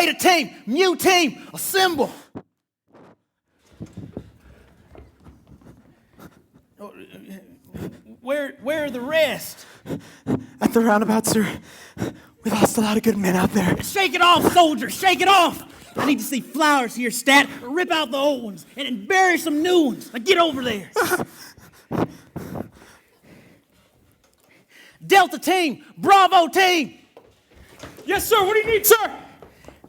beta team, mu team, assemble. Where are the rest? At the roundabout, sir. We lost a lot of good men out there. Shake it off, soldiers, shake it off. I need to see flowers here, Stat. Rip out the old ones and bury some new ones. Now get over there. Delta team, Bravo team. Yes, sir. What do you need, sir?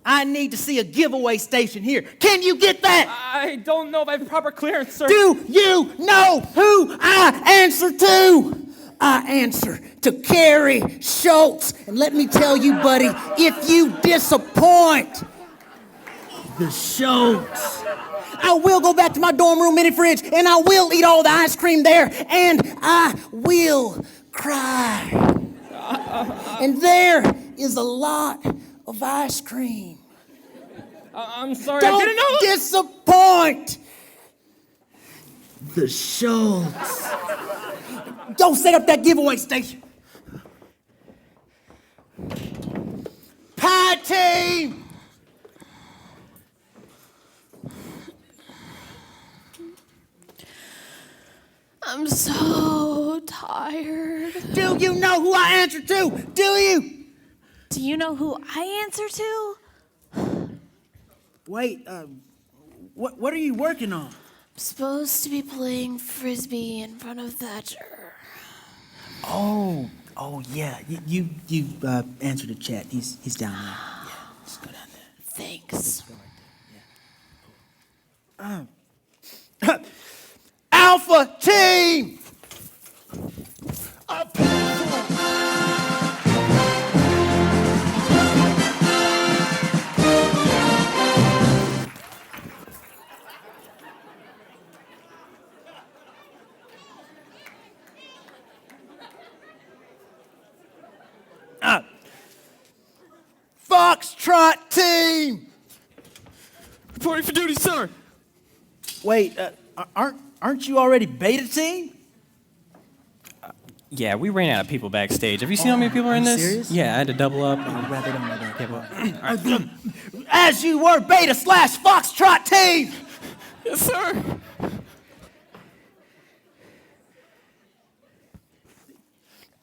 I need to see a giveaway station here. Can you get that? I don't know if I have proper clearance, sir. Do you know who I answer to? I answer to Carrie Schultz. And let me tell you, buddy, if you disappoint the Schultz, I will go back to my dorm room mini fridge and I will eat all the ice cream there and I will cry. And there is a lot of ice cream. I'm sorry, Don't I didn't know. Disappoint the Schultz. Go set up that giveaway station. Pie team. I'm so tired. Do you know who I answer to? Do you? Do you know who I answer to? Wait, what are you working on? I'm supposed to be playing Frisbee in front of Thatcher. Oh yeah. You answered the chat. He's down there. Yeah, just go down there. Thanks. Alpha team. Foxtrot team. Reporting for duty, sir. Wait, aren't you already beta team? Yeah, we ran out of people backstage. Have you seen how many people are in Are you this? serious? Yeah, I had to double up. Rather don't know that. As you were beta/Foxtrot team. Yes, sir.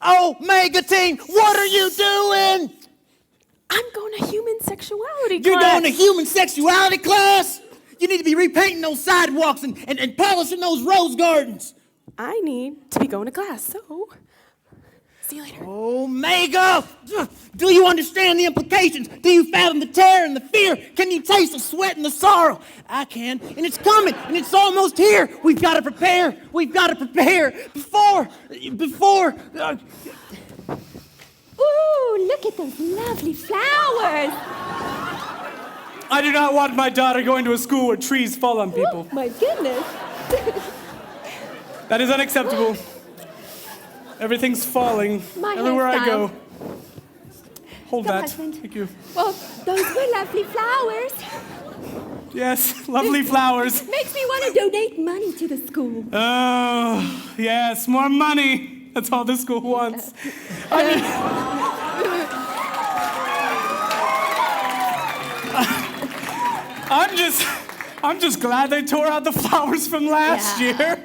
Omega team, what are you doing? I'm going to human sexuality You're class. going to human sexuality class? You need to be repainting those sidewalks and polishing those rose gardens. I need to be going to class, so see you later. Omega! Do you understand the implications? Do you fathom the terror and the fear? Can you taste the sweat and the sorrow? I can, and it's coming, and it's almost here. We've got to prepare. We've got to prepare before. Ooh, look at those lovely flowers. I do not want my daughter going to a school where trees fall on people. My goodness. That is unacceptable. Everything's falling My everywhere I go. hairstyle. Hold Go, that. husband. Thank you. Well, those were lovely flowers. Yes, lovely flowers. Makes me want to donate money to the school. Oh, yes, more money. That's all the school wants. I'm just glad they tore out the flowers from last year.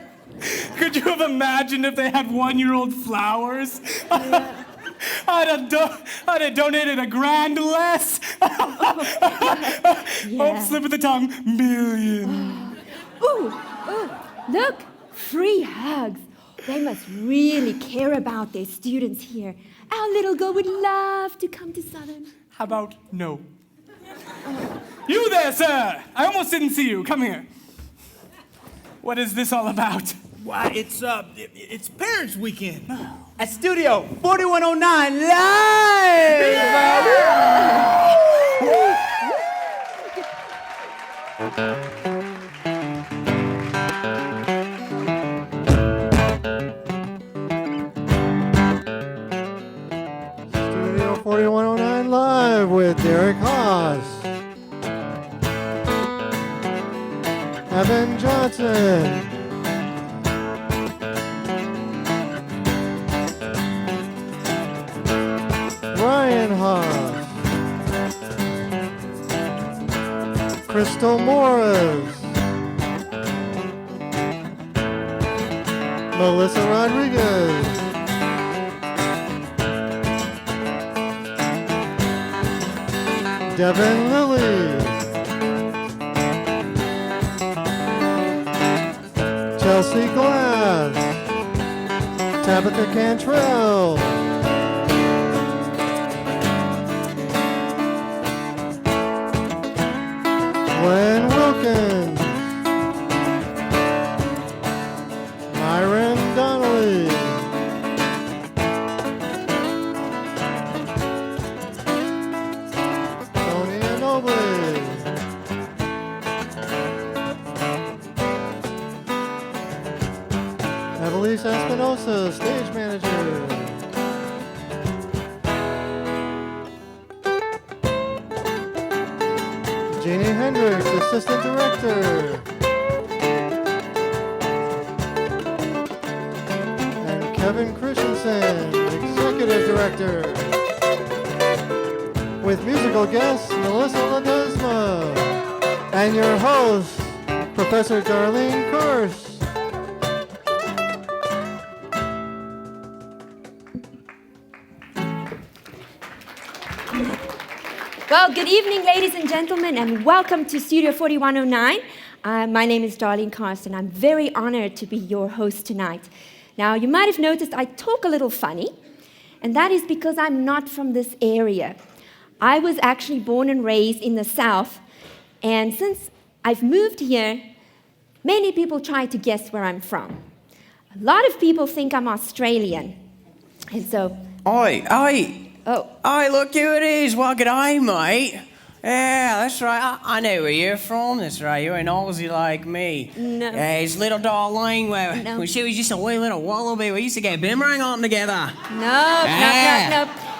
Could you have imagined if they had 1-year-old flowers? Yeah. I'd have donated $1,000 less. Oh, slip of the tongue, million. Ooh, look, free hugs. They must really care about their students here. Our little girl would love to come to Southern. How about no? You there, sir! I almost didn't see you. Come here. What is this all about? Why, it's Parents Weekend at Studio 4109 Live! Studio 4109 Live with Derek Haas, Evan Johnson, Ryan Haas, Crystal Morris, Melissa Rodriguez, Devin Lilly, Chelsea Glass, Tabitha Cantrell, Glenn Wilkins, Myron Donley, Tony Anoble, Evelise Espinosa, stage manager. Jeannie Hendricks, assistant director. And Kevin Christenson, executive director. With musical guest Melissa Ledezma. And your host, Professor Darlene Karst. Well, good evening, ladies and gentlemen, and welcome to Studio 4109. My name is Darlene Karst, and I'm very honored to be your host tonight. Now, you might have noticed I talk a little funny, and that is because I'm not from this area. I was actually born and raised in the South, and since I've moved here, many people try to guess where I'm from. A lot of people think I'm Australian, and so... Oi! Oh. Oi, look who it is. Well, g'day, mate. Yeah, that's right. I know where you're from. That's right. You're an Aussie like me. No. Yeah, it's little Darlene where No. when she was just a wee little wallaby. We used to get boomerang on together.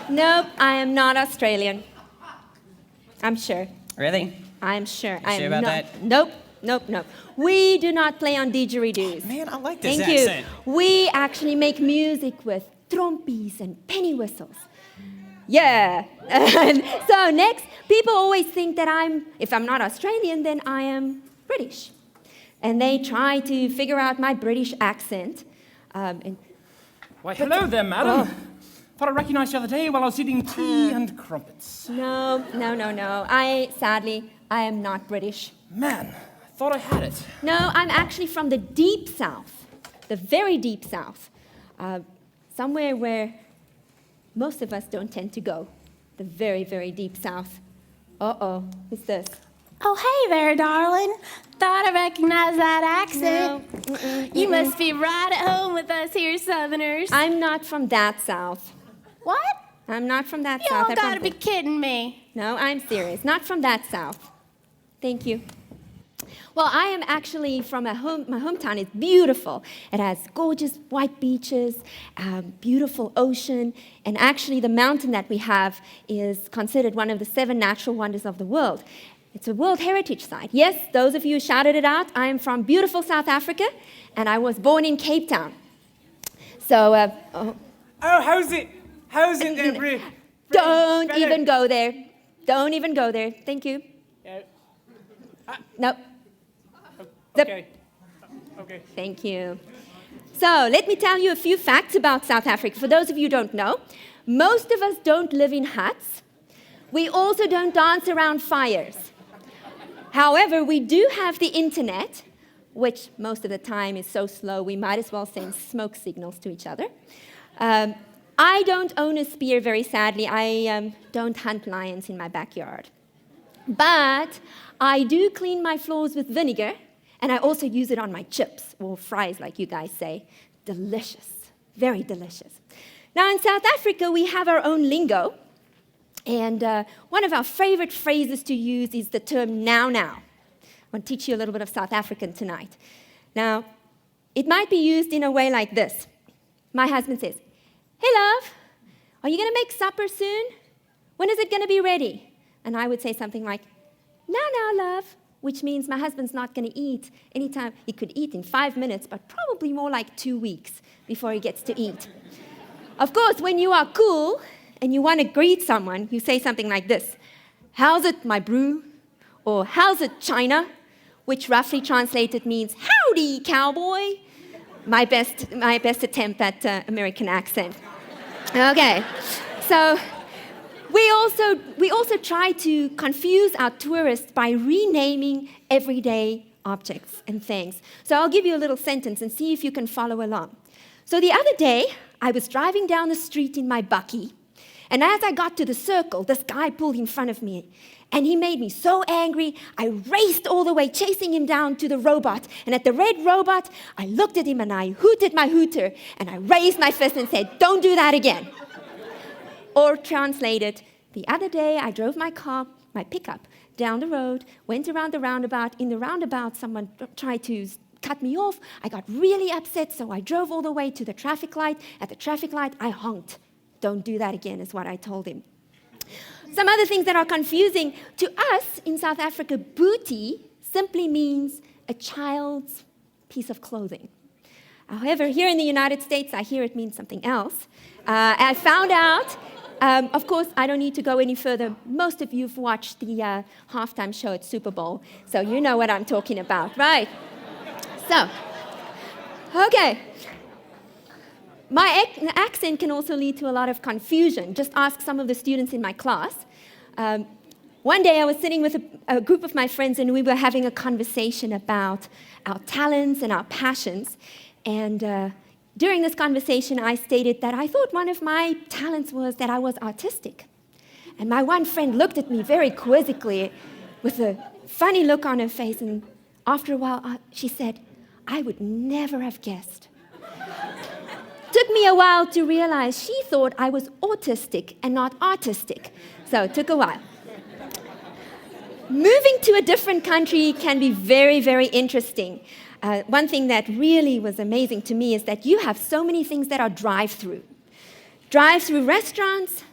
Nope, I am not Australian. I'm sure. Really? I'm sure. I am Sure about not. that? Nope. We do not play on didgeridoos. Man, I like this Thank accent. you. We actually make music with trompies and penny whistles. Yeah. So next, people always think that if I'm not Australian, then I am British. And they try to figure out my British accent. Why, hello there, madam. Thought I recognized you the other day while I was eating tea and crumpets. No. Sadly, I am not British. Man, I thought I had it. No, I'm actually from the deep South, the very deep South, somewhere where most of us don't tend to go, the very, very deep South. Who's this? Oh, hey there, darling. Thought I recognized that accent. You must be right at home with us here Southerners. I'm not from that South. What? I'm not from that You South. all gotta be kidding me. No, I'm serious. Not from that South. Thank you. Well, I am actually from my hometown. It's beautiful. It has gorgeous white beaches, beautiful ocean, and actually the mountain that we have is considered one of the 7 natural wonders of the world. It's a World Heritage Site. Yes, those of you who shouted it out, I am from beautiful South Africa, and I was born in Cape Town. So, How's it there, Don't even go there. Don't even go there. Thank you. Nope. Okay. Thank you. So, let me tell you a few facts about South Africa. For those of you who don't know, most of us don't live in huts. We also don't dance around fires. However, we do have the internet, which most of the time is so slow we might as well send smoke signals to each other. I don't own a spear, very sadly. I don't hunt lions in my backyard. But I do clean my floors with vinegar, and I also use it on my chips, or fries like you guys say. Delicious, very delicious. Now in South Africa, we have our own lingo, and one of our favorite phrases to use is the term now. I want to teach you a little bit of South African tonight. Now, it might be used in a way like this. My husband says, "Hey love, are you going to make supper soon? When is it going to be ready?" And I would say something like, now, love, which means my husband's not going to eat anytime. He could eat in 5 minutes, but probably more like 2 weeks before he gets to eat. Of course, when you are cool and you want to greet someone, you say something like this: "How's it, my brew?" or how's it, China? Which roughly translated means, howdy, cowboy. My best attempt at American accent. Okay, so we also try to confuse our tourists by renaming everyday objects and things. So I'll give you a little sentence and see if you can follow along. So the other day, I was driving down the street in my bucky, and as I got to the circle, this guy pulled in front of me, and he made me so angry, I raced all the way, chasing him down to the robot. And at the red robot, I looked at him and I hooted my hooter, and I raised my fist and said, don't do that again. Or translated, the other day I drove my pickup, down the road, went around the roundabout. In the roundabout, someone tried to cut me off. I got really upset, so I drove all the way to the traffic light. At the traffic light, I honked. Don't do that again, is what I told him. Some other things that are confusing. To us in South Africa, booty simply means a child's piece of clothing. However, here in the United States, I hear it means something else. I found out, of course, I don't need to go any further. Most of you have watched the halftime show at Super Bowl, so you know what I'm talking about, right? So, okay. My accent can also lead to a lot of confusion. Just ask some of the students in my class. One day I was sitting with a group of my friends and we were having a conversation about our talents and our passions. And during this conversation I stated that I thought one of my talents was that I was artistic. And my one friend looked at me very quizzically with a funny look on her face, and after a while she said, I would never have guessed. Took me a while to realize she thought I was autistic and not artistic. So it took a while. Moving to a different country can be very, very interesting. One thing that really was amazing to me is that you have so many things that are drive-through. Drive-through restaurants,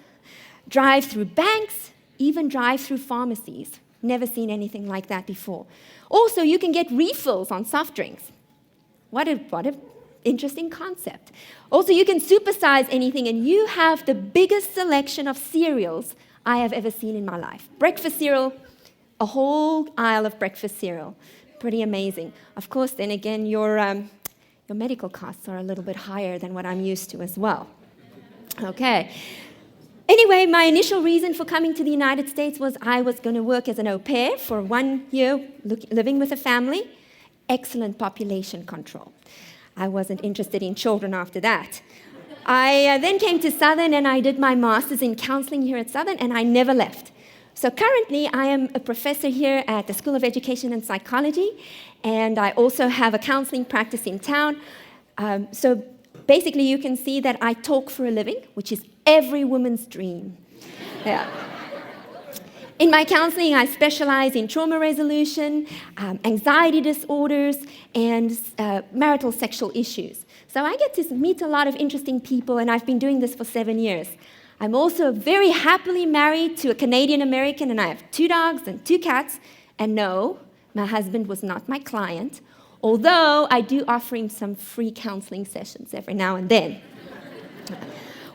drive-through banks, even drive-through pharmacies. Never seen anything like that before. Also, you can get refills on soft drinks. What a interesting concept. Also, you can supersize anything, and you have the biggest selection of cereals I have ever seen in my life. Breakfast cereal, a whole aisle of breakfast cereal. Pretty amazing. Of course, then again, your medical costs are a little bit higher than what I'm used to as well. Okay. Anyway, my initial reason for coming to the United States was I was going to work as an au pair for 1 year, living with a family. Excellent population control. I wasn't interested in children after that. I then came to Southern and I did my master's in counseling here at Southern, and I never left. So currently I am a professor here at the School of Education and Psychology, and I also have a counseling practice in town. So basically you can see that I talk for a living, which is every woman's dream. Yeah. In my counseling, I specialize in trauma resolution, anxiety disorders, and marital sexual issues. So I get to meet a lot of interesting people, and I've been doing this for 7 years. I'm also very happily married to a Canadian American, and I have 2 dogs and 2 cats. And no, my husband was not my client, although I do offer him some free counseling sessions every now and then.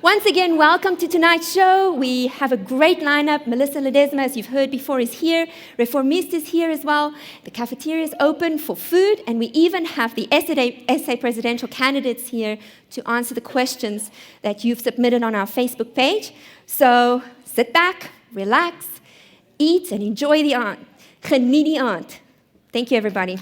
Once again, welcome to tonight's show. We have a great lineup. Melissa Ledezma, as you've heard before, is here. Reformisté is here as well. The cafeteria is open for food, and we even have the essay presidential candidates here to answer the questions that you've submitted on our Facebook page. So sit back, relax, eat, and enjoy the aand. Geniet die aand. Thank you, everybody.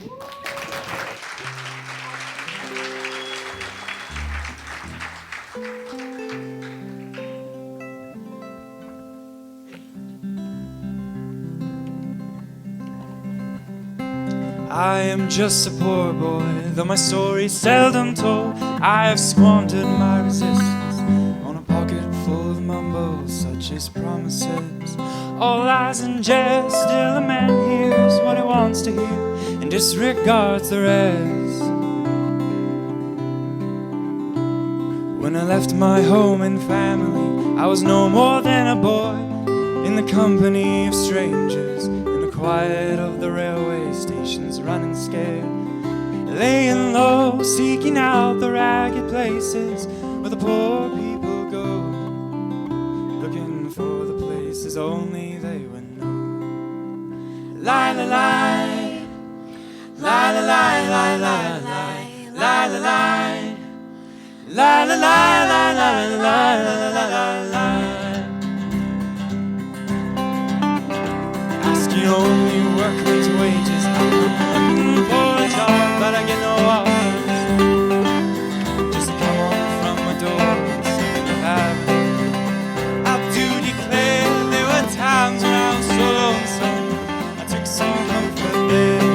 I am just a poor boy, though my story's seldom told. I have squandered my resistance on a pocket full of mumbles, such as promises. All lies and jest, still a man hears what he wants to hear and disregards the rest. When I left my home and family, I was no more than a boy in the company of strangers, quiet of the railway stations, running scared, laying low, seeking out the ragged places where the poor people go, looking for the places only they would know. Lie, la la la la la la la la la la la la la la la la. Asking only workman's wages. I'm looking for a job, but I get no offers. Just come on from my door and say you have it. I do declare there were times when I was so lonesome. I took some comfort there.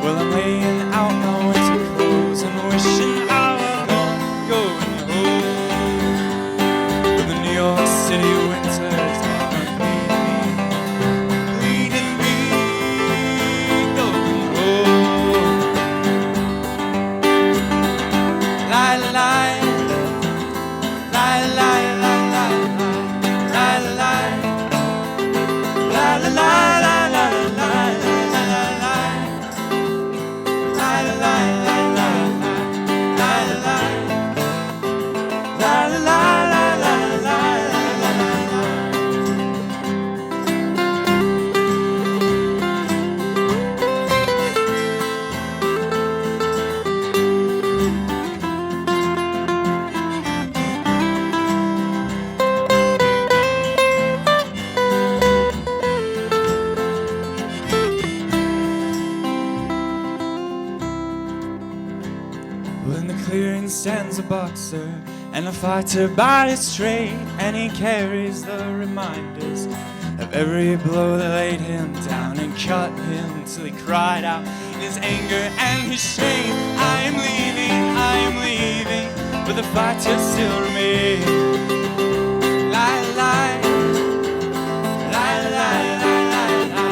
Well, I'm laying out my winter clothes and wishing I were going home. But the New York City winter's gonna bleeding me going home. La la la, la la la la la la la la la la la la. Well, in the clearing stands a boxer and a fighter by his trade, and he carries the reminders of every blow that laid him down and cut him till he cried out in his anger and his shame. I am leaving, but the fighter still remains. La la la la la la la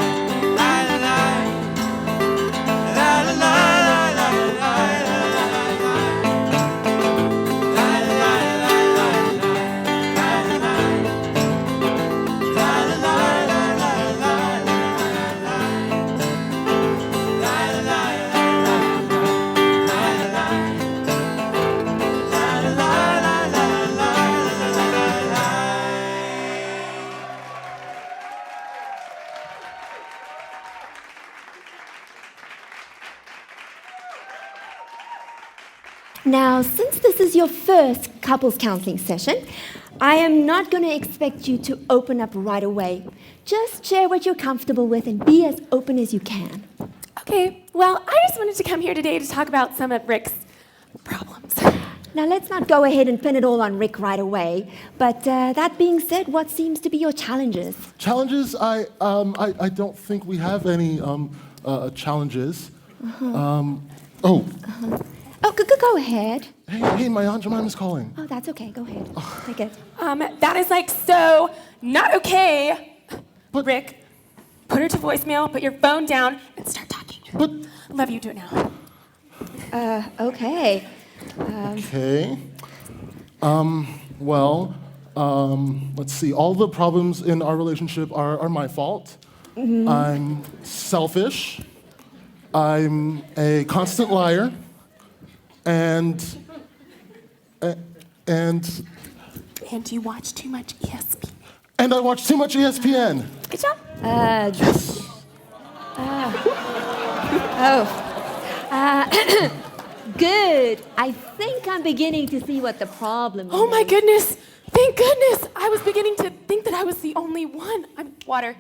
la la la la. Now, since this is your first couples counseling session, I am not going to expect you to open up right away. Just share what you're comfortable with and be as open as you can. Okay, well, I just wanted to come here today to talk about some of Rick's problems. Now, let's not go ahead and pin it all on Rick right away. But that being said, what seems to be your challenges? Challenges? I don't think we have any challenges. Oh, Go ahead. hey, my Aunt Jemima's calling. Oh, that's okay. Go ahead. Take it. That is like so not okay. But- Rick, put her to voicemail, put your phone down, and start talking. But, Love you, do it now. Okay. okay. Let's see. All the problems in our relationship are my fault. Mm-hmm. I'm selfish. I'm a constant liar. And you watch too much ESPN. And I watch too much ESPN. Good job. Good. I think I'm beginning to see what the problem is. Oh my goodness. Thank goodness. I was beginning to think that I was the only one. Water.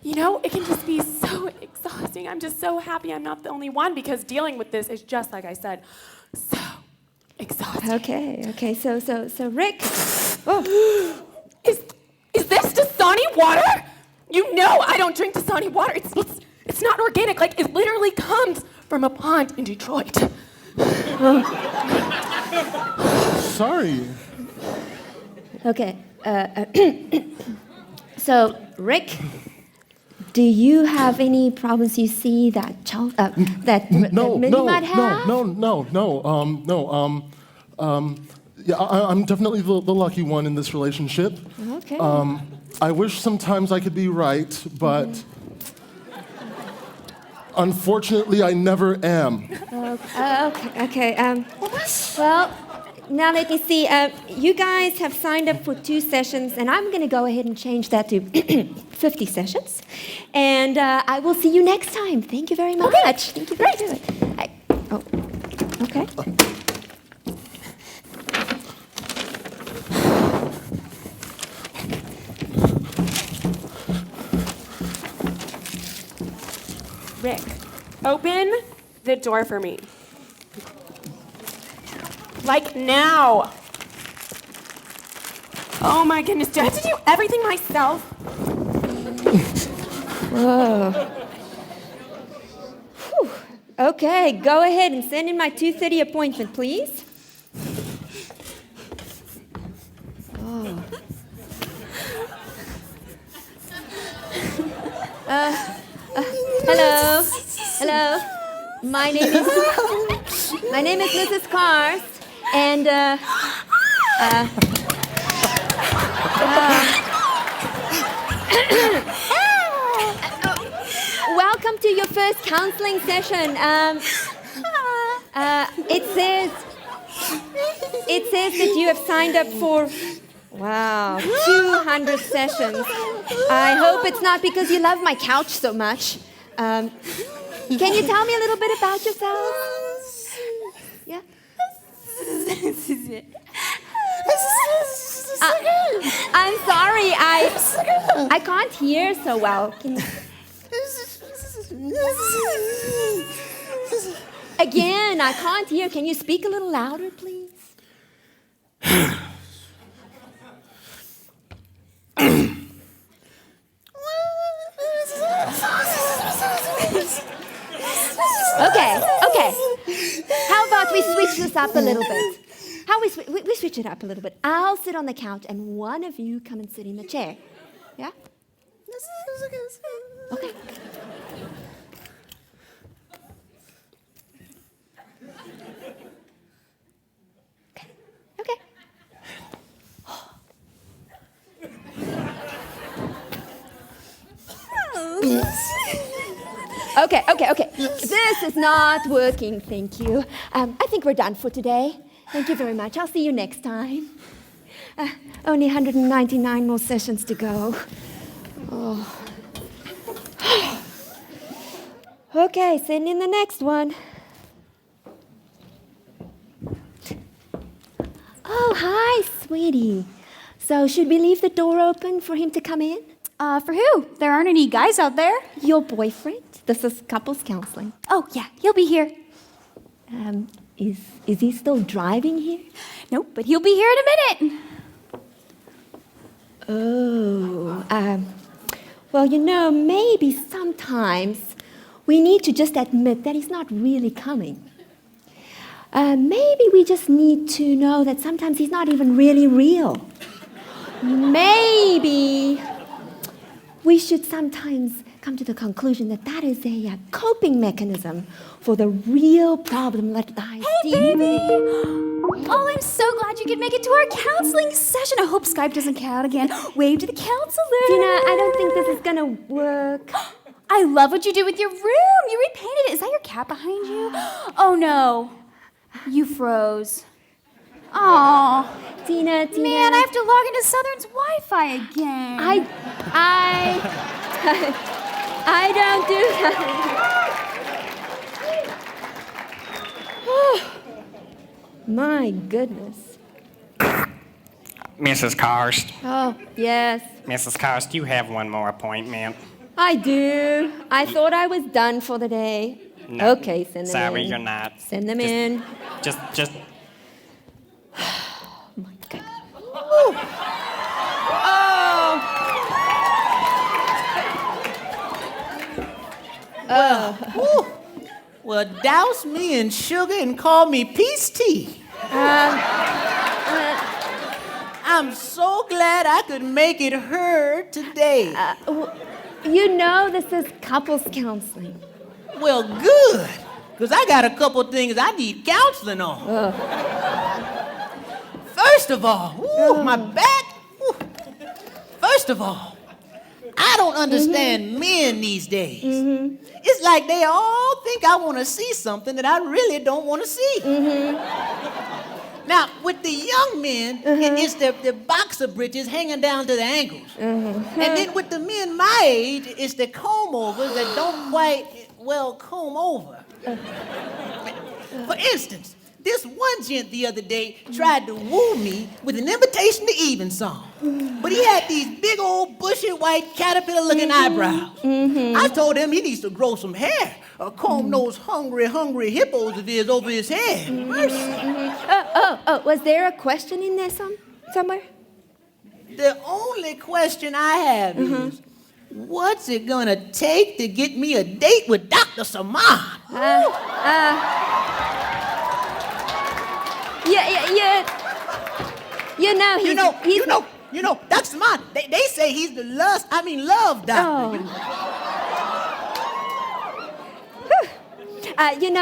You know, it can just be so exhausting. I'm just so happy I'm not the only one because dealing with this is just like I said, so exhausting. Okay. So Rick. Oh. Is this Dasani water? You know I don't drink Dasani water. It's not organic. Like, it literally comes from a pond in Detroit. Sorry. Okay. So, Rick, do you have any problems you see that Minnie might have? No. Yeah, I'm definitely the lucky one in this relationship. Okay. I wish sometimes I could be right, but unfortunately, I never am. Okay. Well, Now let me see. You guys have signed up for 2 sessions, and I'm going to go ahead and change that to 50 sessions. And I will see you next time. Thank you very much. Okay. Thank you. Great. Okay. Rick, open the door for me. Like now. Oh my goodness, do I have to do everything myself? Whoa. Whew. Okay, go ahead and send in my 2:30 appointment, please. Oh. Hello. My name is Mrs. Karst, and welcome to your first counseling session. It says that you have signed up for 200 sessions. I hope it's not because you love my couch so much. Can you tell me a little bit about yourself? Yeah? I'm sorry, I can't hear so well. Again, I can't hear. Can you speak a little louder, please? Okay. How about we switch this up a little bit? We switch it up a little bit. I'll sit on the couch and one of you come and sit in the chair. Yeah? Okay. Okay. This is not working, thank you. I think we're done for today. Thank you very much. I'll see you next time. Only 199 more sessions to go. Oh. Okay, send in the next one. Oh, hi, sweetie. So should we leave the door open for him to come in? For who? There aren't any guys out there. Your boyfriend? This is couples counseling. Oh, yeah, he'll be here. Is he still driving here? Nope, but he'll be here in a minute. Oh, well, maybe sometimes we need to just admit that he's not really coming. Maybe we just need to know that sometimes he's not even really real. Maybe we should sometimes come to the conclusion that that is a coping mechanism for the real problem that lies deep. Hey, baby! Oh, I'm so glad you could make it to our counseling session. I hope Skype doesn't cut out again. Wave to the counselor. Tina, I don't think this is gonna work. I love what you did with your room. You repainted it. Is that your cat behind you? Oh, no. You froze. Aw. Tina. Man, I have to log into Southern's Wi-Fi again. I don't do that. My goodness. Mrs. Karst. Oh, yes. Mrs. Karst, you have one more appointment. I do. I thought I was done for the day. No. Okay, send them in. Sorry, you're not. Send them in. Just. Oh, my God. Well, douse me in sugar and call me peace tea. I'm so glad I could make it heard today. This is couples counseling. Well, good, because I got a couple things I need counseling on. First of all, my back. First of all, I don't understand men these days. It's like they all think I want to see something that I really don't want to see. Now, with the young men, it's the boxer britches hanging down to the ankles. And then with the men my age, it's the comb-overs that don't quite, well, comb over. For instance, this one gent the other day tried to woo me with an invitation to evensong. But he had these big old bushy white caterpillar-looking eyebrows. I told him he needs to grow some hair or comb those hungry hippos of his over his head. Oh, was there a question in there somewhere? The only question I have is, what's it gonna take to get me a date with Dr. Saman? You know, Dr. Saman, they say he's the love doctor.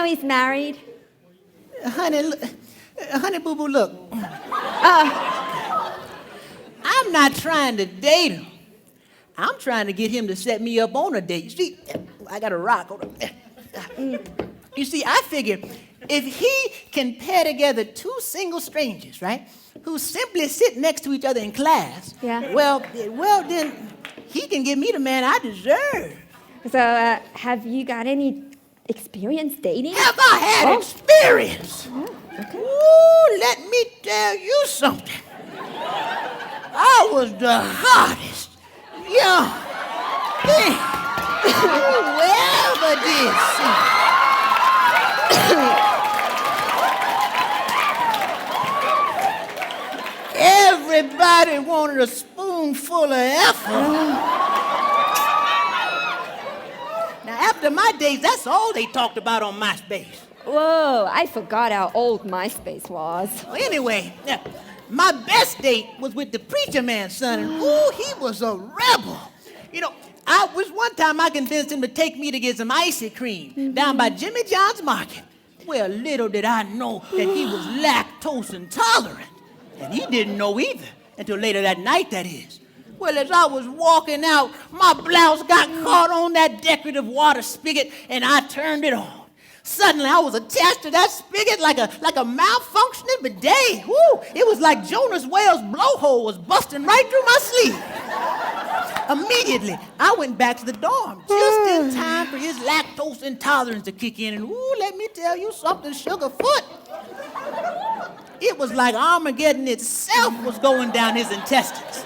He's married. Honey boo boo, look. I'm not trying to date him. I'm trying to get him to set me up on a date. You see, I got a rock. Hold on. You see, I figure if he can pair together two single strangers, right, who simply sit next to each other in class, well, then he can give me the man I deserve. So, have you got any experience dating? Have I had experience? Okay. Ooh, let me tell you something. I was the hottest young thing you ever did see. Everybody wanted a spoonful of effort. Now, after my days, that's all they talked about on MySpace. Whoa, I forgot how old MySpace was. Well, anyway, my best date was with the preacher man's son, and ooh, he was a rebel. You know, one time I convinced him to take me to get some icy cream down by Jimmy John's Market. Well, little did I know that he was lactose intolerant. And he didn't know either, until later that night, that is. Well, as I was walking out, my blouse got caught on that decorative water spigot, and I turned it on. Suddenly, I was attached to that spigot like a malfunctioning bidet. Woo! It was like Jonas Whale's blowhole was busting right through my sleeve. Immediately, I went back to the dorm, just in time for his lactose intolerance to kick in. And ooh, let me tell you something, Sugarfoot. It was like Armageddon itself was going down his intestines.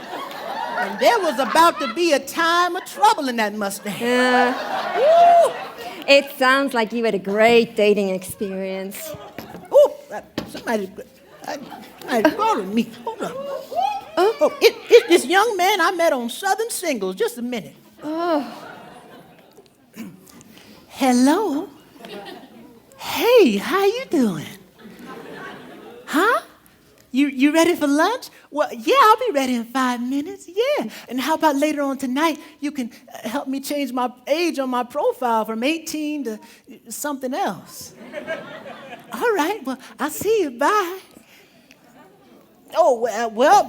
And there was about to be a time of trouble in that Mustang. Woo! It sounds like you had a great dating experience. Oh, somebody's calling me. Hold on. It's this young man I met on Southern Singles. Just a minute. Oh. Hello. Hey, how you doing? Huh? You ready for lunch? Well, yeah, I'll be ready in 5 minutes. Yeah. And how about later on tonight, you can help me change my age on my profile from 18 to something else. All right. Well, I'll see you. Bye. Oh, well,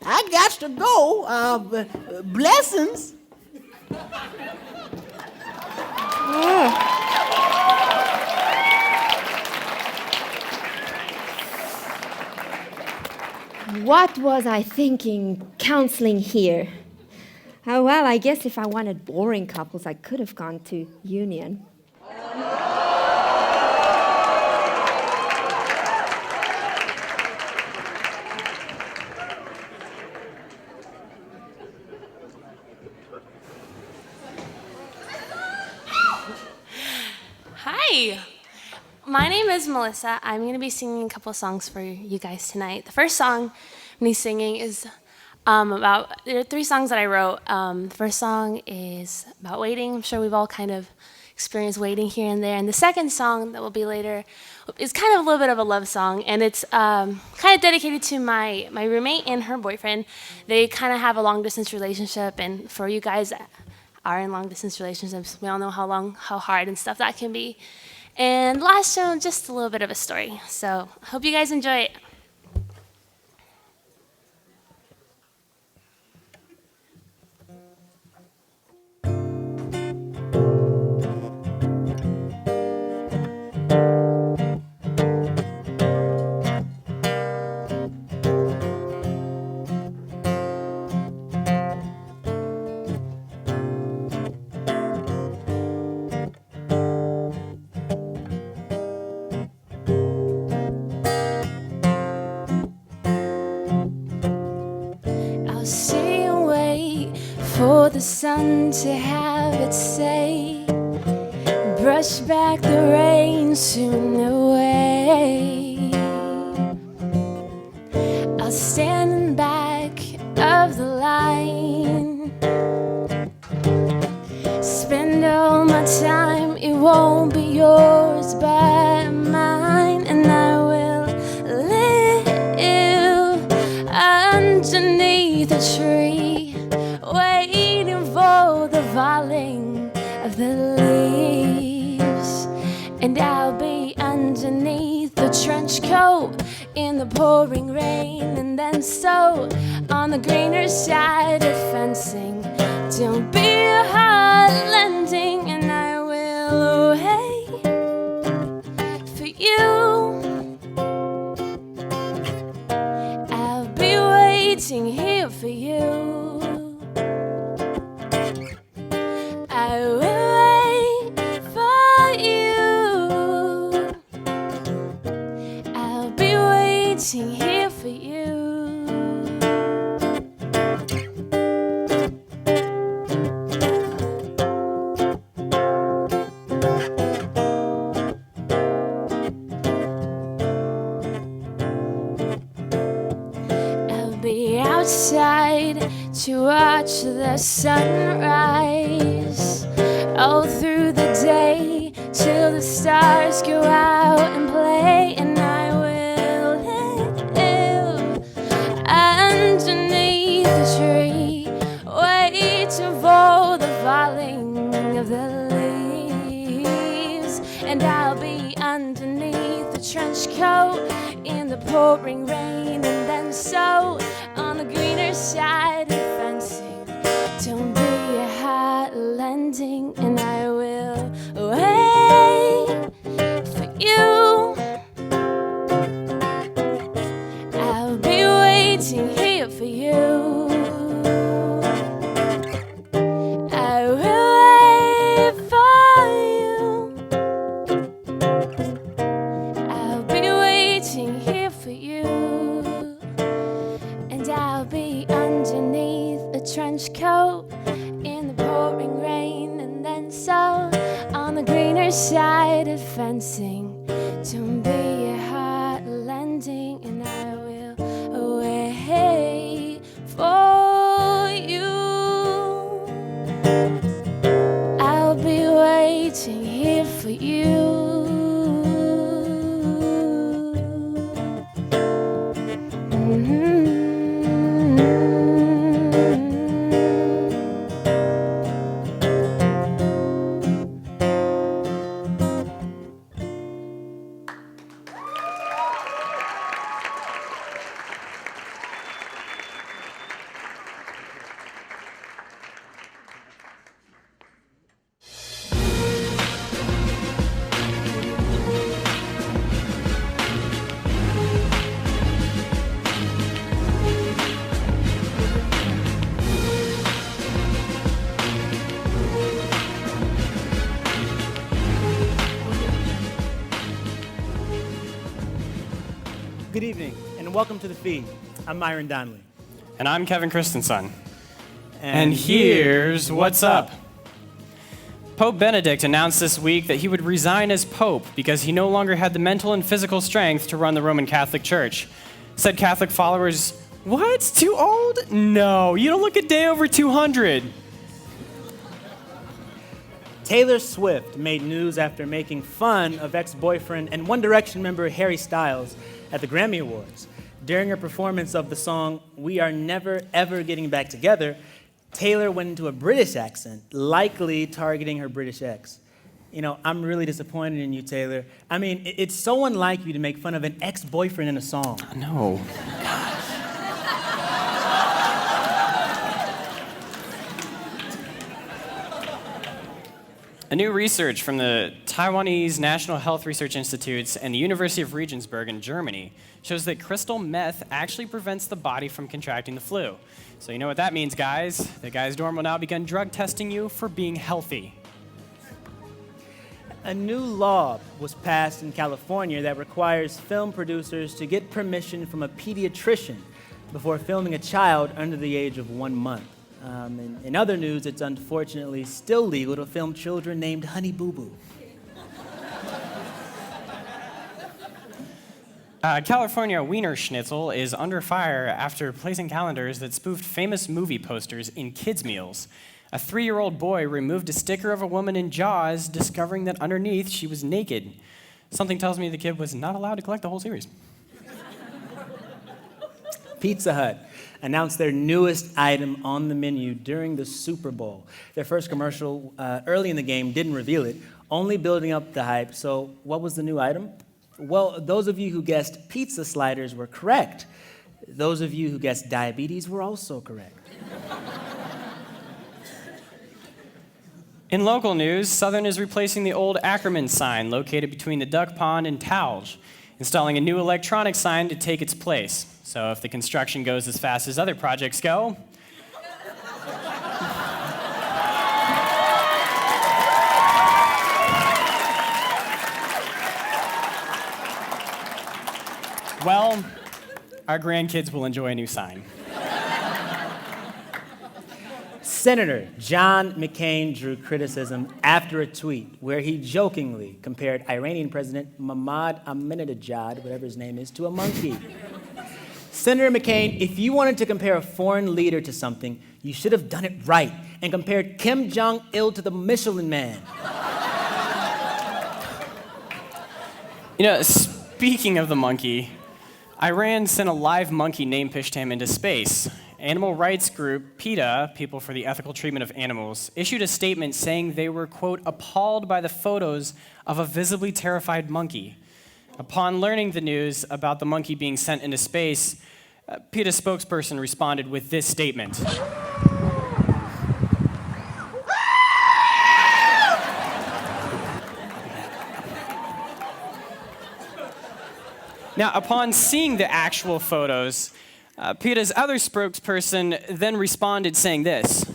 I got to go. Blessings. What was I thinking counseling here? Oh, well, I guess if I wanted boring couples, I could have gone to Union. Hi. My name is Melissa. I'm going to be singing a couple songs for you guys tonight. The first song I'm going to be singing is there are 3 songs that I wrote. The first song is about waiting. I'm sure we've all kind of experienced waiting here and there. And the second song that will be later is kind of a little bit of a love song. And it's kind of dedicated to my roommate and her boyfriend. They kind of have a long-distance relationship. And for you guys that are in long-distance relationships, we all know how hard and stuff that can be. And last show, just a little bit of a story. So I hope you guys enjoy it. to have it say, brush back the rain soon away. I'll stand in back of the line, spend all my time, it won't be yours but mine, and I will live underneath a tree, waiting for the falling of the leaves. And I'll be underneath the trench coat in the pouring rain, and then so on the greener side of fencing. Don't be a hard landing, and I will wait for you. I'll be waiting here for you. I will wait for you. I'll be waiting here for you. I'll be outside to watch the sunrise, all through the day till the stars go out and play, and I will live underneath the tree, waiting for the falling of the leaves. And I'll be underneath the trench coat in the pouring rain, and then so on the greener side of fencing. Don't be a hard landing, and I will wait for you. I'll be waiting here for you. I will wait for you. I'll be waiting here for you. And I'll be underneath a trench coat in the pouring rain, and then so on the greener side of fencing. Don't be a hard landing, and I will wait for you. I'll be waiting here for you. Good evening, and welcome to The Feed. I'm Myron Donley. And I'm Kevin Christenson. And here's what's up. Pope Benedict announced this week that he would resign as Pope because he no longer had the mental and physical strength to run the Roman Catholic Church. Said Catholic followers, "What? Too old? No, you don't look a day over 200. Taylor Swift made news after making fun of ex-boyfriend and One Direction member Harry Styles at the Grammy Awards. During her performance of the song We Are Never Ever Getting Back Together, Taylor went into a British accent, likely targeting her British ex. You know, I'm really disappointed in you, Taylor. I mean, it's so unlike you to make fun of an ex-boyfriend in a song. No. A new research from the Taiwanese National Health Research Institutes and the University of Regensburg in Germany shows that crystal meth actually prevents the body from contracting the flu. So you know what that means, guys. The Guys Dorm will now begin drug testing you for being healthy. A new law was passed in California that requires film producers to get permission from a pediatrician before filming a child under the age of 1 month. In other news, it's unfortunately still legal to film children named Honey Boo Boo. California Wiener Schnitzel is under fire after placing calendars that spoofed famous movie posters in kids' meals. A 3-year-old boy removed a sticker of a woman in Jaws, discovering that underneath she was naked. Something tells me the kid was not allowed to collect the whole series. Pizza Hut announced their newest item on the menu during the Super Bowl. Their first commercial early in the game didn't reveal it, only building up the hype. So what was the new item? Well, those of you who guessed pizza sliders were correct. Those of you who guessed diabetes were also correct. In local news, Southern is replacing the old Ackerman sign located between the Duck Pond and Talge, installing a new electronic sign to take its place. So if the construction goes as fast as other projects go, well, our grandkids will enjoy a new sign. Senator John McCain drew criticism after a tweet where he jokingly compared Iranian President Mahmoud Ahmadinejad, whatever his name is, to a monkey. Senator McCain, if you wanted to compare a foreign leader to something, you should have done it right and compared Kim Jong-il to the Michelin Man. You know, speaking of the monkey, Iran sent a live monkey name pitch to him into space. Animal rights group PETA, People for the Ethical Treatment of Animals, issued a statement saying they were, quote, appalled by the photos of a visibly terrified monkey. Upon learning the news about the monkey being sent into space, PETA spokesperson responded with this statement. Now, upon seeing the actual photos, PETA's other spokesperson then responded saying this.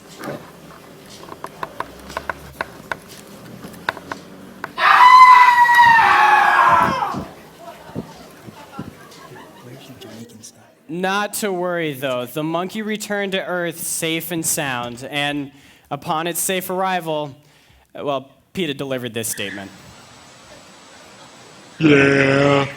Not to worry, though. The monkey returned to Earth safe and sound, and upon its safe arrival, well, PETA delivered this statement. Yeah.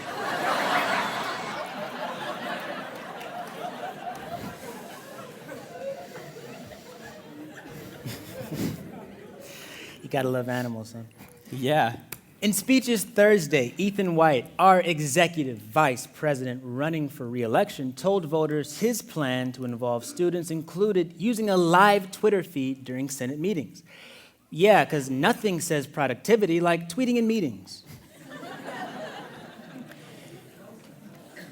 You gotta love animals, huh? Yeah. In speeches Thursday, Ethan White, our executive vice president running for re-election, told voters his plan to involve students included using a live Twitter feed during Senate meetings. Yeah, because nothing says productivity like tweeting in meetings.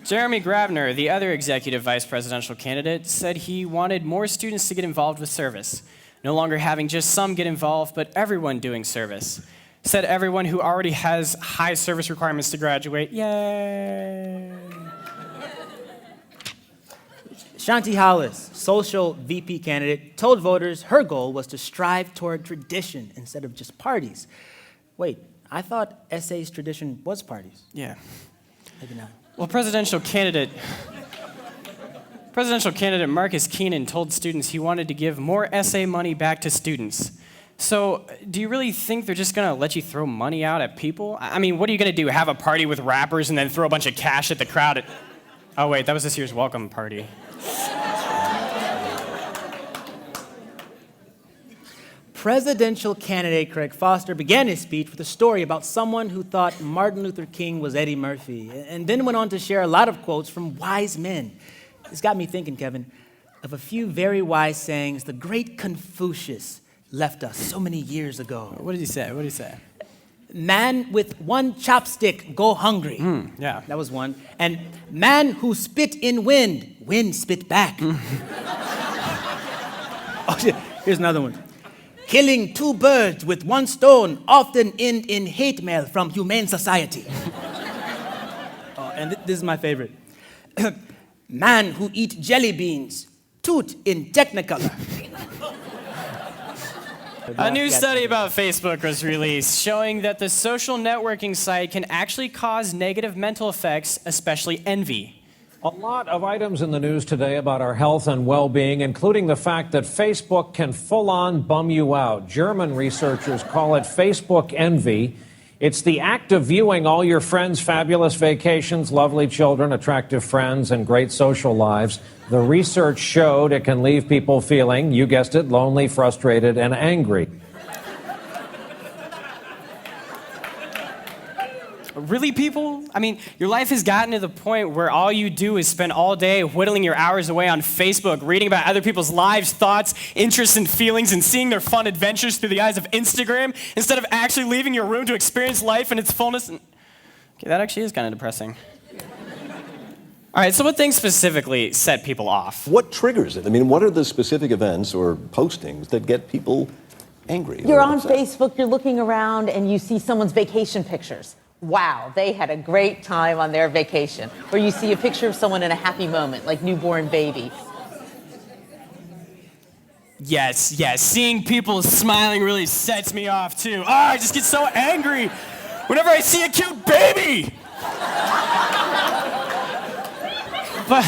Jeremy Grabner, the other executive vice presidential candidate, said he wanted more students to get involved with service. No longer having just some get involved, but everyone doing service. Said everyone who already has high service requirements to graduate, yay. Shanti Hollis, social VP candidate, told voters her goal was to strive toward tradition instead of just parties. Wait, I thought SA's tradition was parties. Yeah. Maybe not. Well, presidential candidate Marcus Keenan told students he wanted to give more SA money back to students. So, do you really think they're just gonna let you throw money out at people? I mean, what are you gonna do, have a party with rappers and then throw a bunch of cash at the crowd? Oh wait, that was this year's welcome party. Presidential candidate Craig Foster began his speech with a story about someone who thought Martin Luther King was Eddie Murphy, and then went on to share a lot of quotes from wise men. This got me thinking, Kevin, of a few very wise sayings the great Confucius left us so many years ago. What did he say? Man with one chopstick go hungry. Yeah. That was one. And man who spit in wind, wind spit back. Oh, shit. Here's another one. Killing two birds with one stone often end in hate mail from Humane Society. And this is my favorite. Man who eat jelly beans, toot in Technicolor. A new study about Facebook was released showing that the social networking site can actually cause negative mental effects, especially envy. A lot of items in the news today about our health and well-being, including the fact that Facebook can full-on bum you out. German researchers call it Facebook envy. It's the act of viewing all your friends' fabulous vacations, lovely children, attractive friends, and great social lives. The research showed it can leave people feeling, you guessed it, lonely, frustrated, and angry. Really, people? I mean, your life has gotten to the point where all you do is spend all day whittling your hours away on Facebook, reading about other people's lives, thoughts, interests, and feelings, and seeing their fun adventures through the eyes of Instagram, instead of actually leaving your room to experience life in its fullness. Okay, that actually is kind of depressing. All right, so what things specifically set people off? What triggers it? I mean, what are the specific events or postings that get people angry? You're on Facebook, you're looking around, and you see someone's vacation pictures. Wow, they had a great time on their vacation. Or you see a picture of someone in a happy moment, like newborn baby. Yes, seeing people smiling really sets me off too. I just get so angry whenever I see a cute baby. But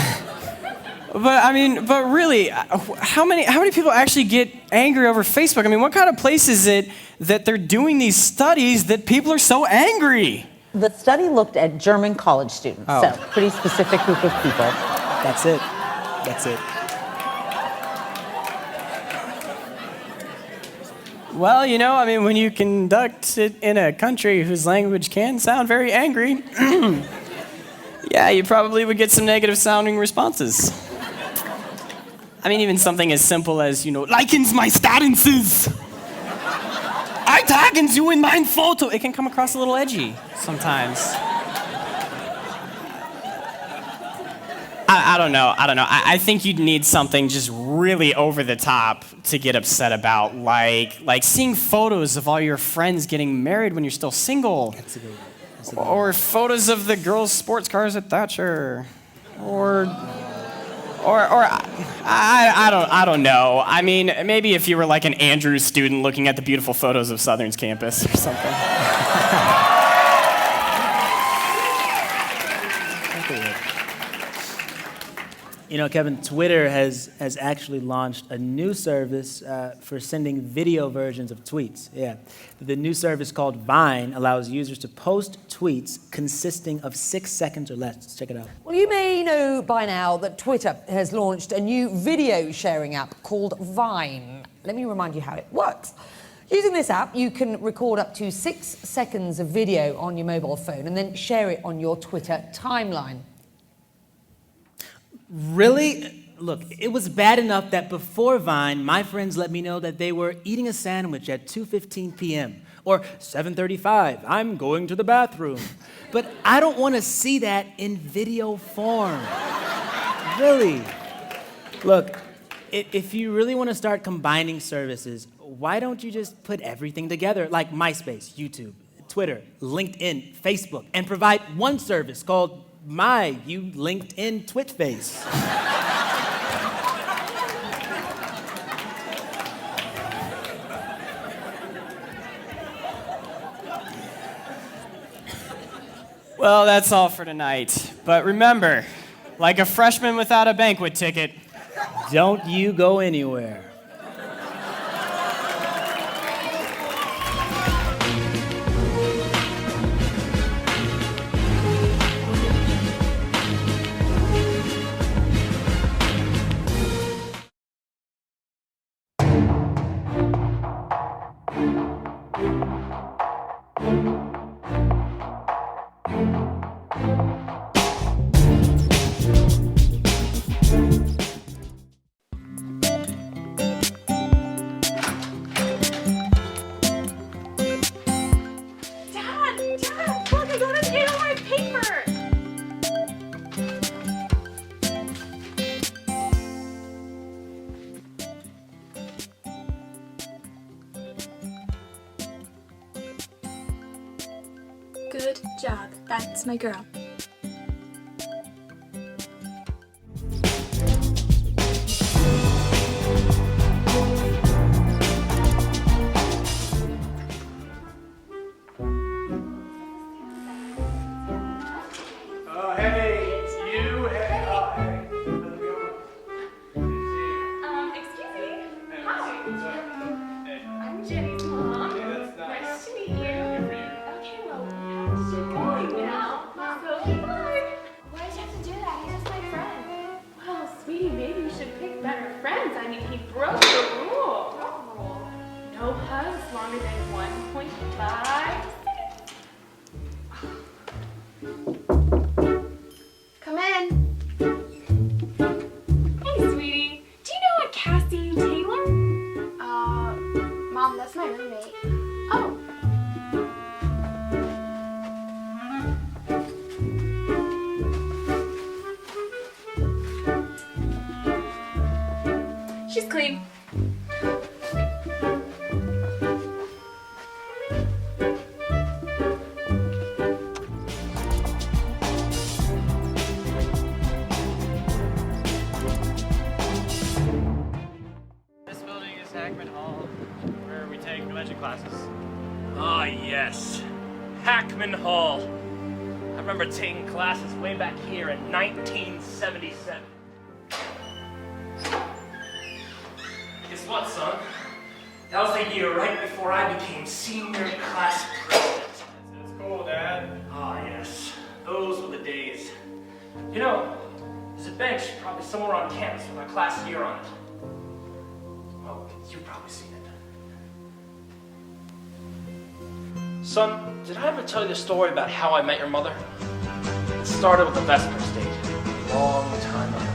really, how many people actually get angry over Facebook? I mean, what kind of place is it that they're doing these studies that people are so angry? The study looked at German college students, so pretty specific group of people. That's it. Well, when you conduct it in a country whose language can sound very angry, yeah, you probably would get some negative sounding responses. I mean, even something as simple as, likens my statuses. I tagen you in mein photo. It can come across a little edgy sometimes. I don't know. I think you'd need something just really over the top to get upset about, like seeing photos of all your friends getting married when you're still single. That's a good one. Or photos of the girls' sports cars at Thatcher. Or I don't know. I mean, maybe if you were like an Andrews student looking at the beautiful photos of Southern's campus or something. Kevin, Twitter has actually launched a new service for sending video versions of tweets. Yeah. The new service called Vine allows users to post tweets consisting of 6 seconds or less. Let's check it out. Well, you may know by now that Twitter has launched a new video sharing app called Vine. Let me remind you how it works. Using this app, you can record up to 6 seconds of video on your mobile phone and then share it on your Twitter timeline. Really? Look, it was bad enough that before Vine, my friends let me know that they were eating a sandwich at 2:15 p.m. or 7:35, I'm going to the bathroom. But I don't want to see that in video form. Really? Look, if you really want to start combining services, why don't you just put everything together, like MySpace, YouTube, Twitter, LinkedIn, Facebook, and provide one service called you LinkedIn Twitface. Well, that's all for tonight. But remember, like a freshman without a banquet ticket, don't you go anywhere. Good job. That's my girl. Hey, it's you. going now. So hard. Why did you have to do that? He's just my friend. Well, sweetie, maybe you should pick better friends. I mean, he broke the rule. What rule? No hugs longer than 1.5 seconds. Come in. Hey, sweetie. Do you know a Cassie Taylor? Mom, that's my roommate. Oh. She's clean. This building is Hackman Hall, where we take religion classes. Ah, yes. Hackman Hall. I remember taking classes way back here in 1977. Guess what, son? That was the year right before I became senior class president. It's cool, Dad. Ah, yes. Those were the days. You know, there's a bench probably somewhere on campus with our class year on it. Oh, you've probably seen it. Son, did I ever tell you the story about how I met your mother? It started with the Vesper stage, a long time ago.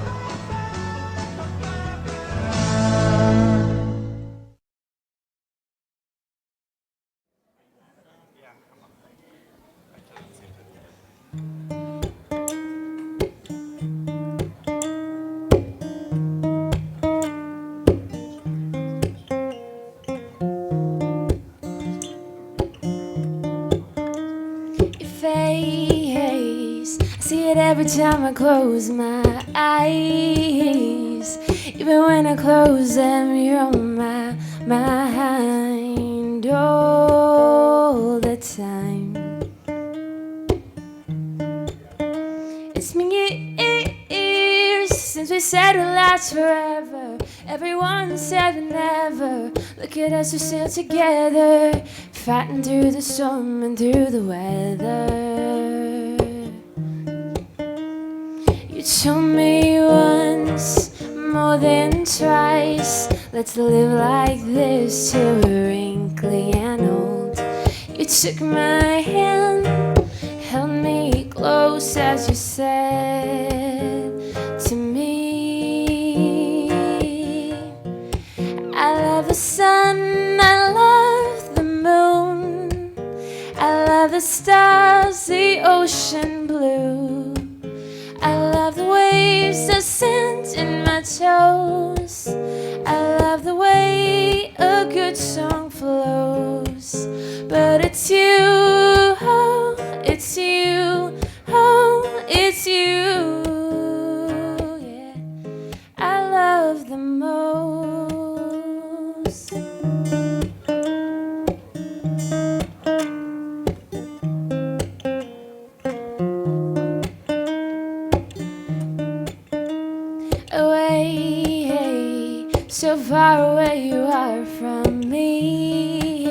Face, I see it every time I close my eyes. Even when I close them, you're on my mind all the time. It's been years since we said we'll last forever. Everyone said we never. Look at us, we're still together, fighting through the storm and through the weather. You told me once, more than twice, let's live like this till we're wrinkly and old. You took my hand, held me close as you said to me, I love the sun, I love the moon, I love the stars, the ocean blue, I love the waves, the sand in my toes, I love the way a good song flows. But it's you, oh, it's you, oh, it's you, yeah, I love the most. Away, so far away you are from me.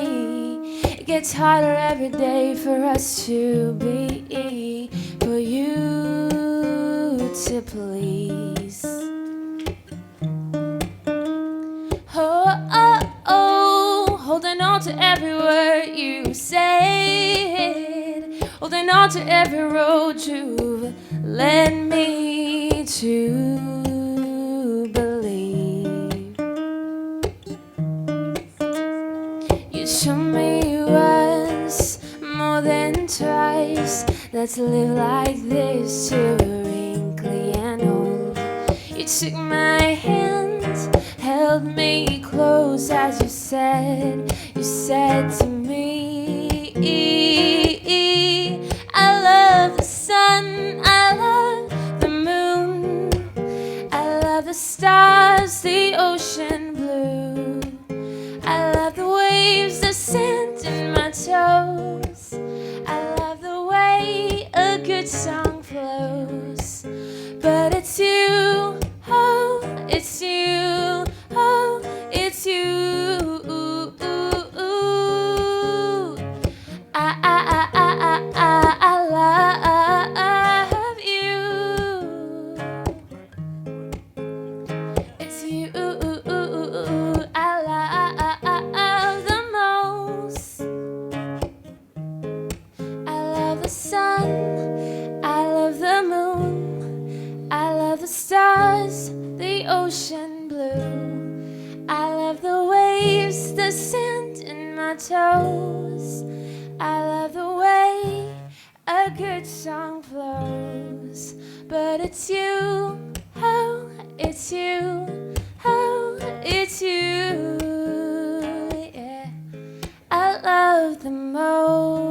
It gets harder every day for us to be, for you to please. Oh, oh, oh, holding on to every word you said, holding on to every road you've led me to believe. You showed me once, more than twice, let's live like this till we're wrinkly and old. You took my hand, held me close as you said to me, I love the sun, I love the moon, I love the stars, the ocean blue, I love the waves, the sand in my toes, I love the way a good song flows. But it's you, oh, it's you, oh, it's you. I the ocean blue. I love the waves, the sand in my toes. I love the way a good song flows. But it's you, oh, it's you, oh, it's you, yeah, I love the most.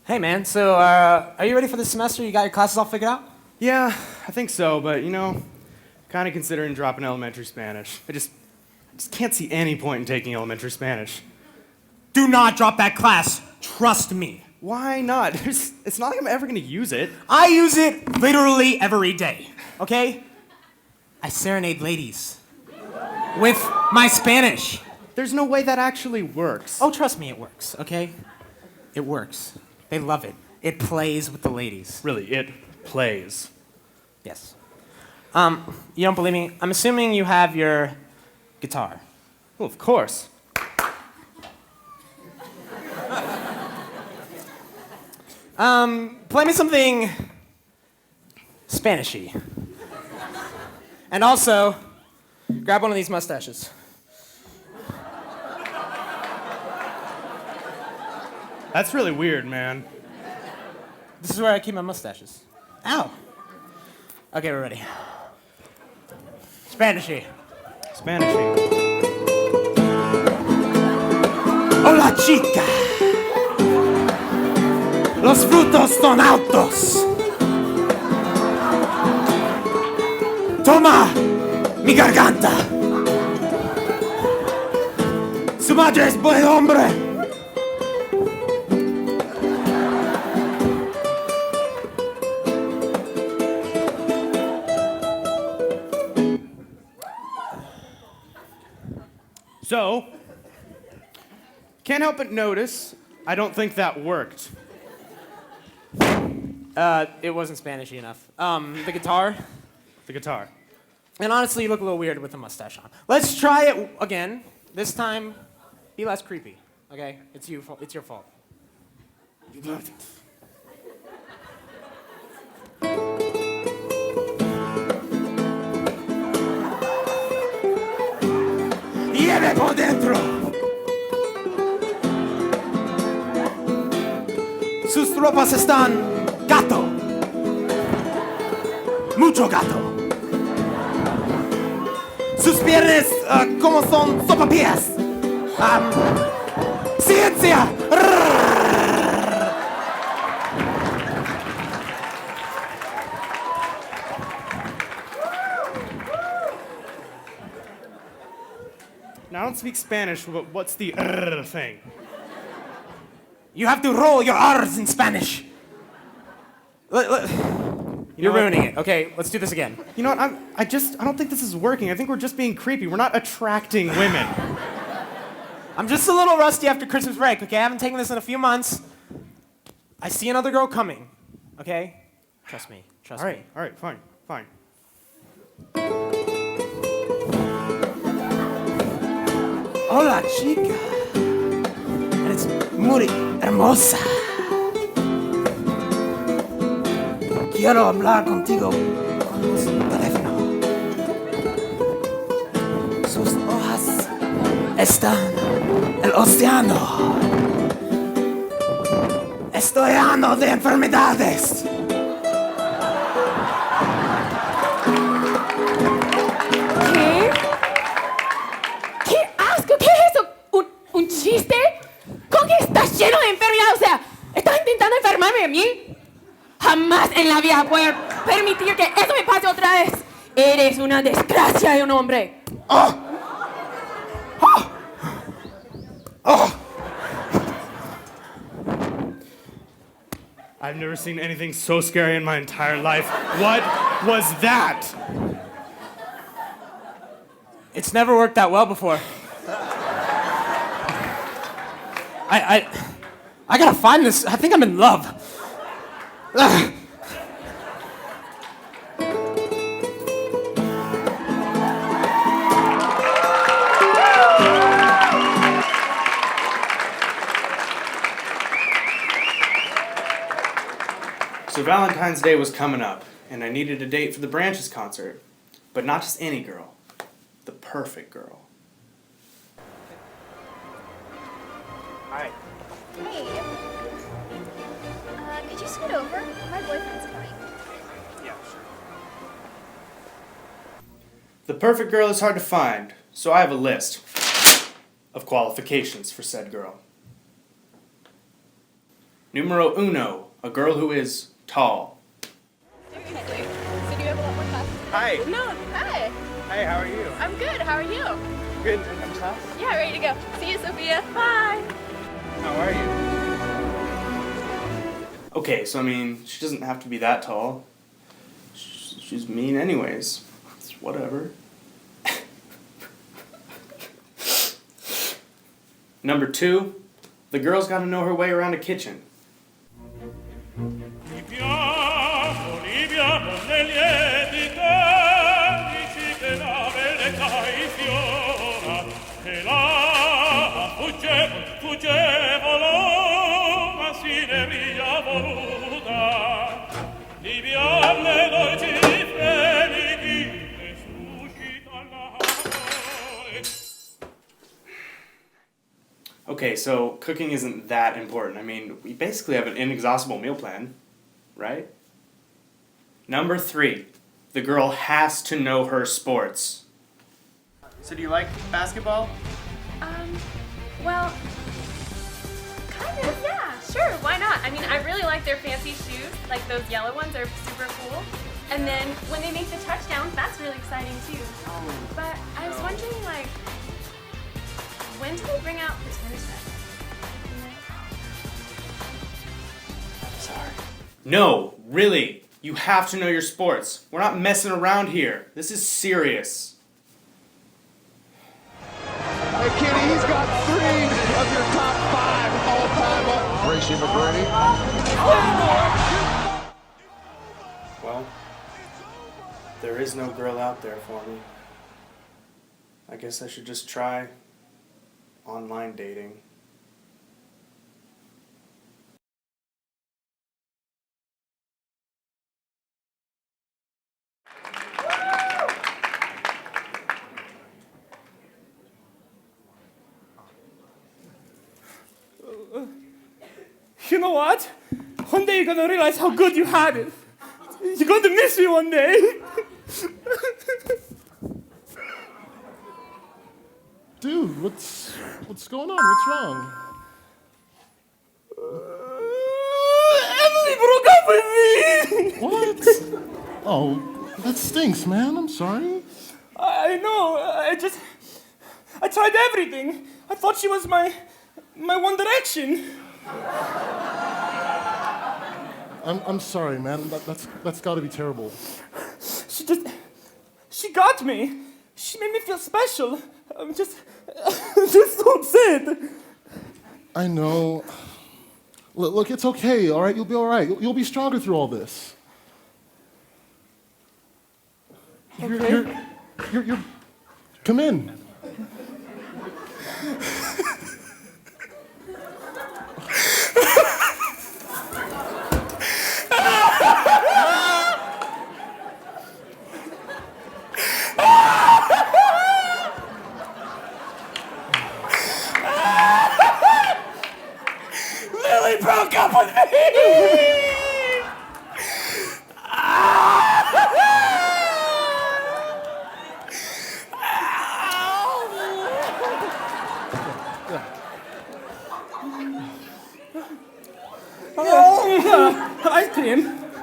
Hey man, so are you ready for this semester? You got your classes all figured out? Yeah, I think so, but you know, kind of considering dropping elementary Spanish. I just can't see any point in taking elementary Spanish. Do not drop that class. Trust me. Why not? It's not like I'm ever gonna use it. I use it literally every day, okay? I serenade ladies with my Spanish. There's no way that actually works. Oh, trust me, it works, okay? It works. They love it. It plays with the ladies. Really, it plays. Yes. You don't believe me? I'm assuming you have your guitar. Well, of course. Play me something Spanishy. And also, grab one of these mustaches. That's really weird, man. This is where I keep my mustaches. Ow. Okay, we're ready. Spanishy. Spanishy. Hola, chica. Los frutos son altos. Toma mi garganta. Su madre es buen hombre. So, can't help but notice, I don't think that worked. It wasn't Spanishy enough. The guitar. The guitar. And honestly, you look a little weird with the mustache on. Let's try it again. This time, be less creepy. Okay? It's your fault. You got it. ¡Lleve por dentro! Sus ropas están gato. Mucho gato. Sus piernas como son sopapiés. Ciencia. Now, I don't speak Spanish, but what's the thing? You have to roll your R's in Spanish. You're ruining it. Okay, let's do this again. You know what? I don't think this is working. I think we're just being creepy. We're not attracting women. I'm just a little rusty after Christmas break, okay? I haven't taken this in a few months. I see another girl coming, okay? Trust me. Trust me. All right, fine. Hola, chica. Eres muy hermosa. Quiero hablar contigo con su teléfono. Sus hojas están en el océano. Estoy lleno de enfermedades. ¿Qué? ¡Qué asco! ¿Qué es eso? ¿Un chiste? ¿Con qué estás lleno de enfermedad? O sea, ¿estás intentando enfermarme a mí? Jamás en la vida voy a permitir que eso me pase otra vez. Eres una desgracia de un hombre. I've never seen anything so scary in my entire life. What was that? It's never worked that well before. I gotta find this. I think I'm in love. Ugh. So Valentine's Day was coming up, and I needed a date for the Branches concert. But not just any girl. The perfect girl. Hey. Could you scoot over? My boyfriend's coming. Yeah, sure. The perfect girl is hard to find, so I have a list of qualifications for said girl. Numero uno, a girl who is tall. Hi. No, hi. Hey, how are you? I'm good. How are you? Good. In class? Yeah, ready to go. See you, Sophia. Bye. How are you? Okay, so I mean, she doesn't have to be that tall. She's mean anyways. It's whatever. Number 2, the girl's gotta know her way around a kitchen. Okay, so cooking isn't that important. I mean, we basically have an inexhaustible meal plan, right? Number 3, the girl has to know her sports. So do you like basketball? Well, kind of, yeah, sure, why not? I mean, I really like their fancy shoes, like those yellow ones are super cool. And then when they make the touchdowns, that's really exciting too. But I was wondering, like, when do they bring out the tennis set? Sorry. No, really, you have to know your sports. We're not messing around here. This is serious. Hey, Kenny, he's got 3 of your top 5 all-time. Tracy McGrady. Well, there is no girl out there for me. I guess I should just try online dating. You know what? One day you're gonna realize how good you had it. You're going to miss me one day. Dude, what's going on? What's wrong? Emily broke up with me. What? Oh, that stinks, man. I'm sorry. I know. I tried everything. I thought she was my One Direction. I'm sorry, man. That's got to be terrible. She got me. She made me feel special. I'm just so upset. I know. Look, it's okay, all right? You'll be all right. You'll be stronger through all this. Okay. You're come in. Lily broke up with me!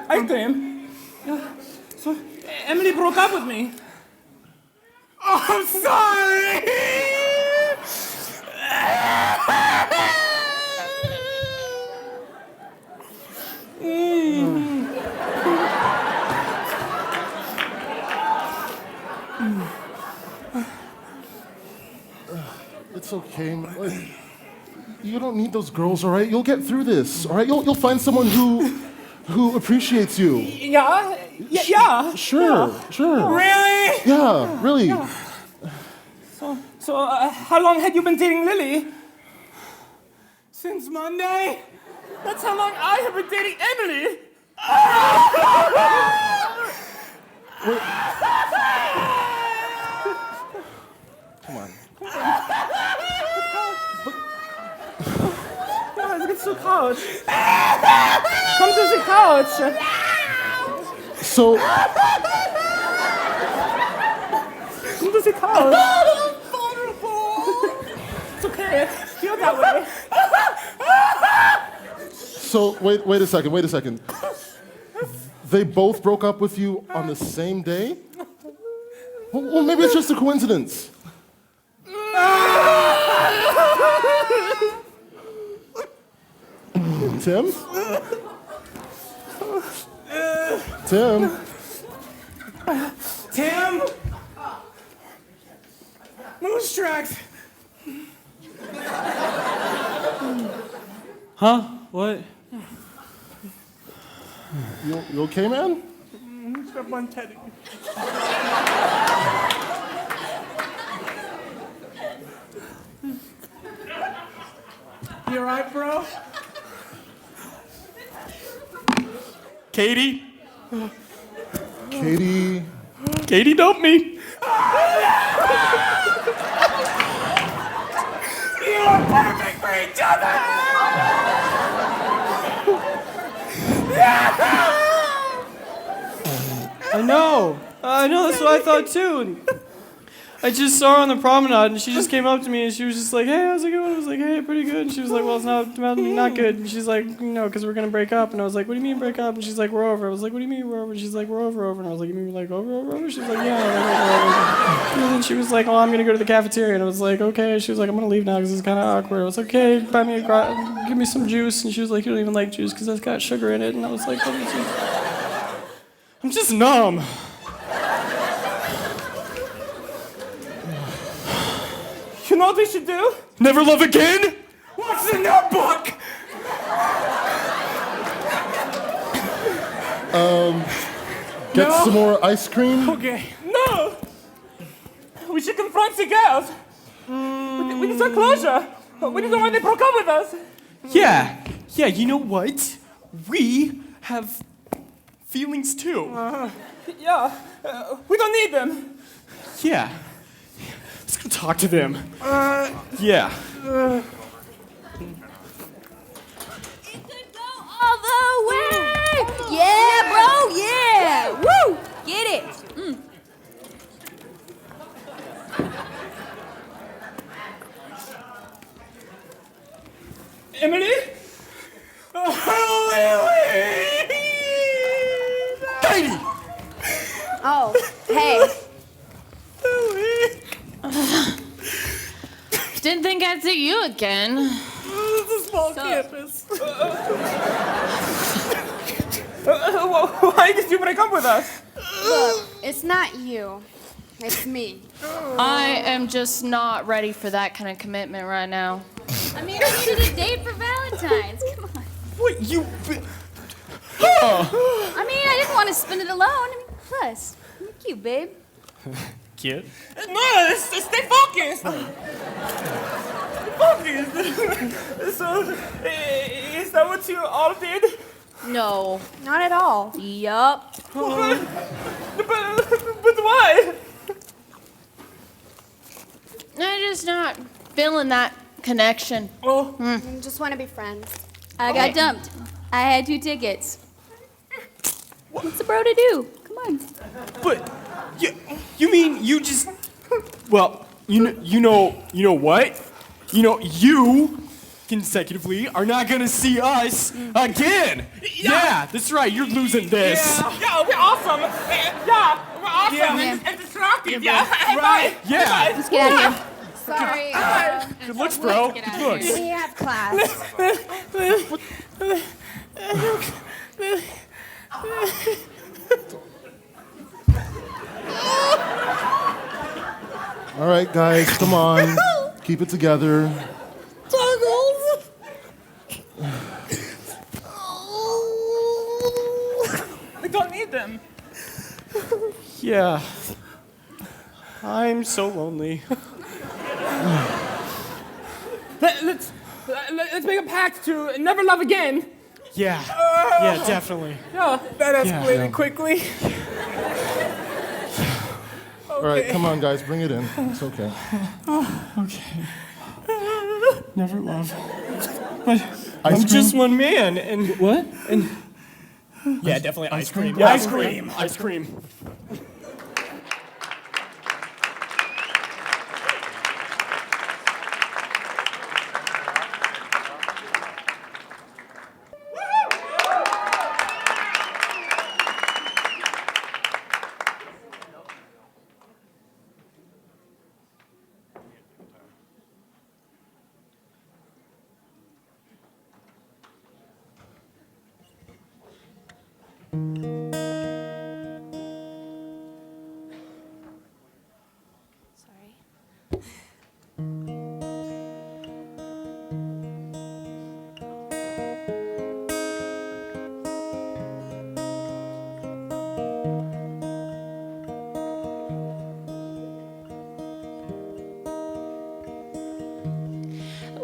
Ice cream. So, Emily broke up with me. Oh, I'm sorry! It's okay. You don't need those girls, all right? You'll get through this, all right? You'll find someone who appreciates you. Yeah? Yeah. Sure. Really? Yeah, really. Yeah. So, how long had you been dating Lily? Since Monday? That's how long I have been dating Emily. Come on. Let's get to the couch. Come to the couch. So... Come to the couch. It's okay. Feel that way. So, wait a second. They both broke up with you on the same day? Well, maybe it's just a coincidence. Tim? Tim? Moose tracks. Huh? What? You okay, man? Step on Teddy. You alright, bro? Katie? Katie dumped me. You are perfect for each other! I know, that's what I thought too. And I just saw her on the promenade and she just came up to me and she was just like, hey, how's it going? I was like, hey, pretty good. And she was like, well, it's not good. And she's like, because we're going to break up. And I was like, what do you mean break up? And she's like, we're over. I was like, what do you mean we're over? And she's like, we're over. And I was like, you mean like over? She's like, yeah, over. And then she was like, oh, I'm going to go to the cafeteria. And I was like, okay. She was like, I'm going to leave now because it's kind of awkward. I was like, okay, give me some juice. And she was like, you don't even like juice because that's got sugar in it. And I was like, I'm just numb. You know what we should do? Never love again? What's in your book? Get some more ice cream? Okay. No! We should confront the girls. We need some closure. We need to know why they broke up with us. Yeah, you know what? We have feelings too. We don't need them. Yeah. Let's go talk to them. Yeah. All the way! Yeah, bro, yeah! Woo! Get it! Emily? Katie! Oh, hey. Didn't think I'd see you again. It's a small campus. Why did you break up with us? Look, it's not you. It's me. I am just not ready for that kind of commitment right now. I mean, I needed a date for Valentine's. Come on. What, you... I mean, I didn't want to spend it alone. I mean, plus, you're cute, babe. Cute? No, stay focused. So, is that what you all did? No, not at all. Yup. But why? I'm just not feeling that connection. Oh. Just want to be friends. I got dumped. I had 2 tickets. What's a bro to do? Come on. But you mean you just... Well, you know what? You consecutively are not gonna see us again. Yeah, that's right. You're losing this. Yeah, we're awesome. Yeah, we're awesome and destructive. Yeah, hey, right. bye. Yeah. Bye. Let's get out of here. Sorry. Good looks, bro. Good looks. We have class. All right, guys, come on. Keep it together. Toggles. Yeah. I'm so lonely. Let's make a pact to never love again. Yeah. Yeah, definitely. Oh, that escalated Yeah. quickly. All right, come on, guys, bring it in. It's okay. Oh, okay. Never love. But I'm just one man, and what? And yeah, definitely ice cream. Yeah, Ice cream. Ice cream.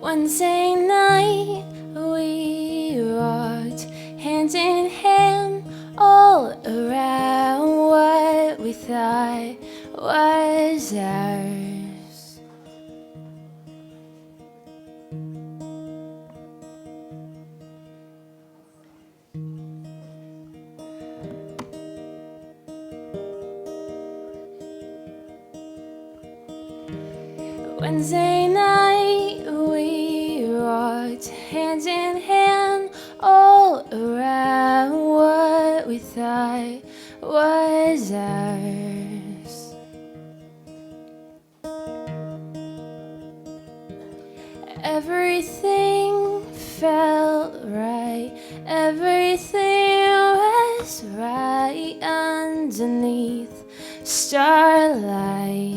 Wednesday night, we walked hand in hand all around what we thought was ours. Wednesday night, we walked hand in hand all around what we thought was ours. Everything felt right, everything was right underneath starlight.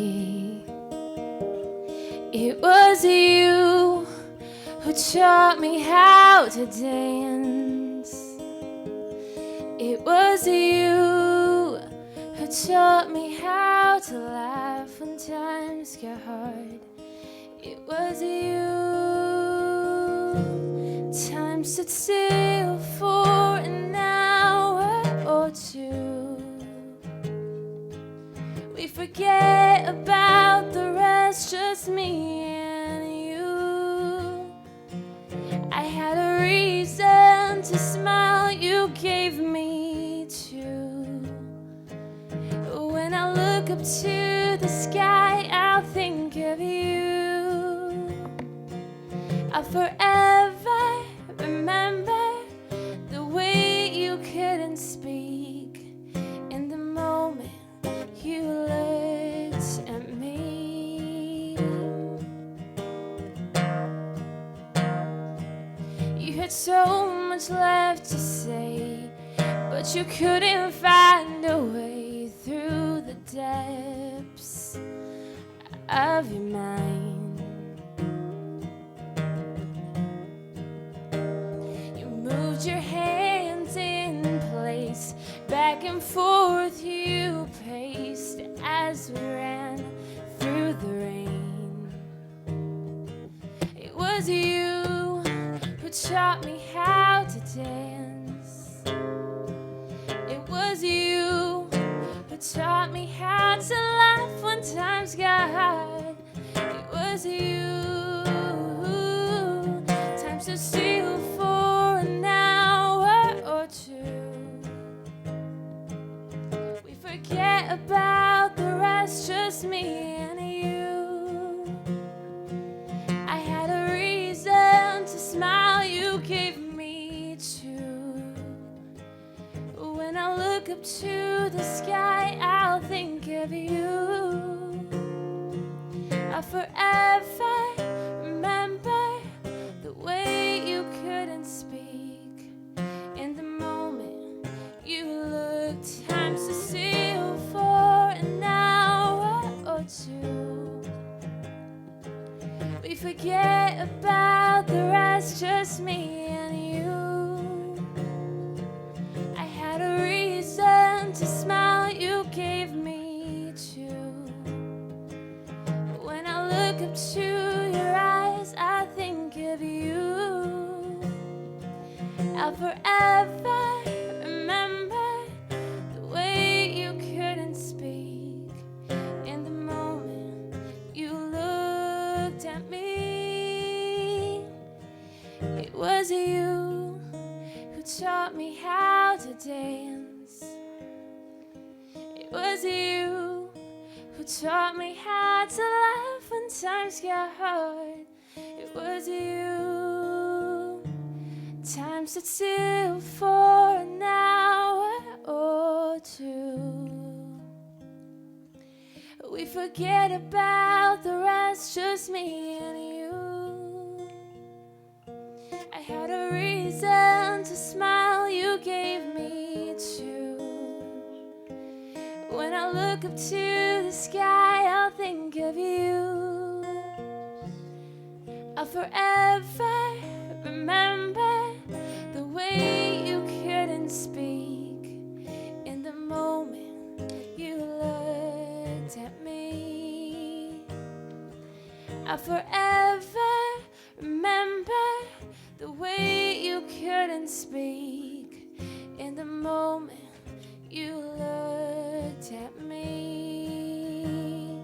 It was you who taught me how to dance. It was you who taught me how to laugh when times got hard. It was you. Time stood still for an hour or two. We forget about the rest, just me and you. I had a reason to smile, you gave me two. When I look up to the sky, I'll think of you. I'll forever remember the way you couldn't speak in the moment you looked at me. You had so much left to say, but you couldn't find a way through the depths of your mind. You moved your hands in place, back and forth you paced as we ran through the rain. It was you who taught me how to dance. It was you who taught me how to laugh when times got hard. It was you. Time stood still for an hour or two. We forget about the rest, just me and you. I had a reason to smile, you gave me two. When I look up to the sky, I'll think of you. I'll forever remember the way you couldn't speak in the moment you looked. Time to still for an hour or two. We forget about the rest, just me and you. I had a reason to smile, you gave me look up to your eyes, I think of you. I'll forever remember the way you couldn't speak in the moment you looked at me. It was you who taught me how to dance. It was you who taught me how to laugh when times got hard. It was you. Time stood still for an hour or two. We forget about the rest, just me and you. I had a reason to smile, you gave me two. When I look up to the sky, I'll think of you. I'll forever remember the way you couldn't speak in the moment you looked at me. I'll forever remember the way you couldn't speak in the moment you looked at me.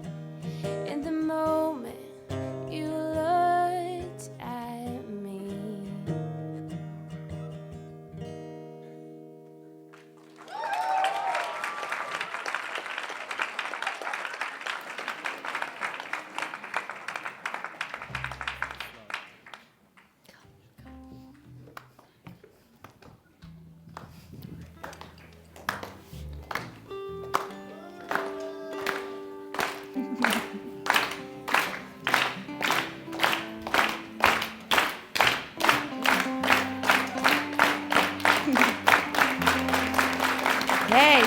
In the moment you looked at me. Hey.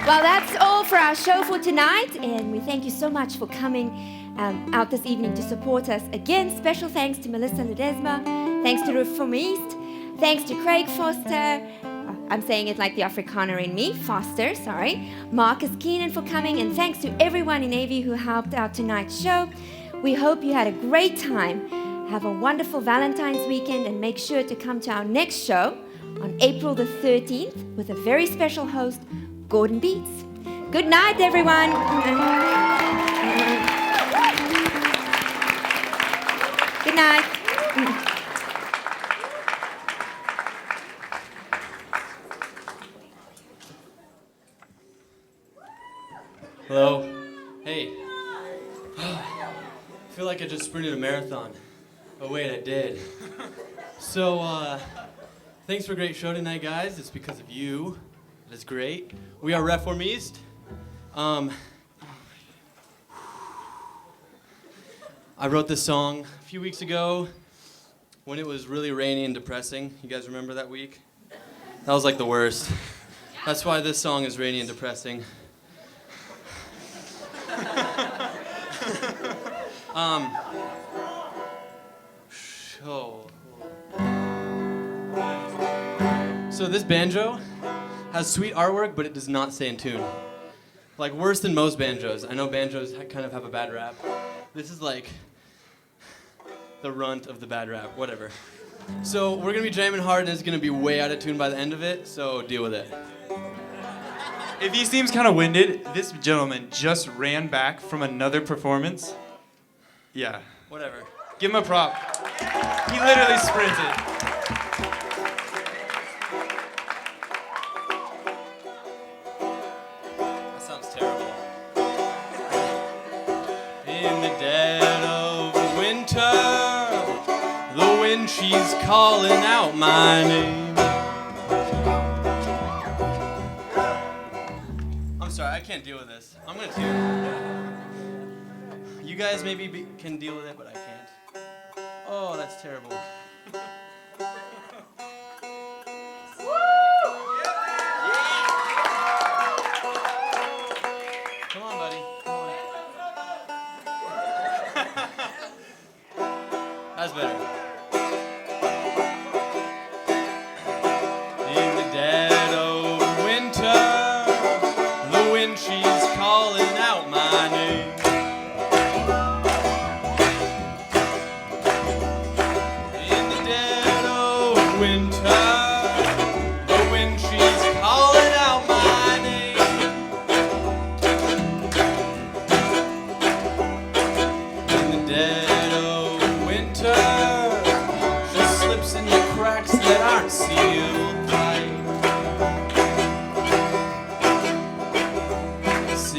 Well, that's all for our show for tonight, and we thank you so much for coming out this evening to support us. Again, special thanks to Melissa Ledezma, thanks to Reformisté, thanks to Craig Foster, I'm saying it like the Afrikaner in me, Foster, sorry, Marcus Keenan for coming, and thanks to everyone in AV who helped out tonight's show. We hope you had a great time. Have a wonderful Valentine's weekend, and make sure to come to our next show on April the 13th with a very special host, Gordon Bietz. Good night, everyone. Good night. Hello. Hey. I feel like I just sprinted a marathon. Oh wait, I did. So, thanks for a great show tonight, guys. It's because of you. It is great. We are Reformisté. I wrote this song a few weeks ago when it was really rainy and depressing. You guys remember that week? That was like the worst. That's why this song is rainy and depressing. So this banjo has sweet artwork, but it does not stay in tune. Like worse than most banjos. I know banjos kind of have a bad rap. This is like the runt of the bad rap, whatever. So we're gonna be jamming hard and it's gonna be way out of tune by the end of it, so deal with it. If he seems kind of winded, this gentleman just ran back from another performance. Yeah. Whatever. Give him a prop. He literally sprinted. That sounds terrible. In the dead of winter, the wind she's calling out my name. I'm sorry, I can't deal with this. I'm gonna tune. You guys maybe can deal with it, but I can't. Oh, that's terrible. Come on, buddy. Come on. That's better. In the dead of winter, the wind she's calling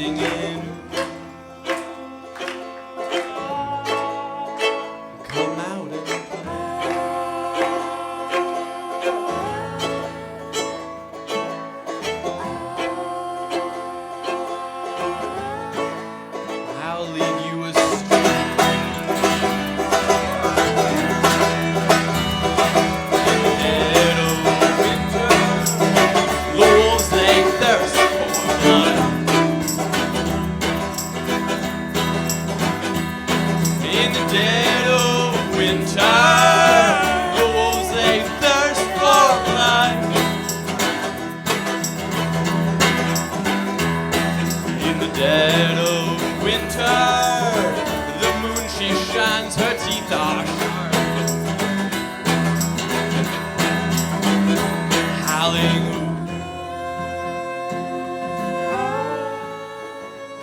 singing. Come out and I'll lead you astray. Dead of winter, the wolves they thirst for blood. In the dead of winter, the wolves they thirst for blood. In the dead of winter, the moon she shines, her teeth are sharp. Howling,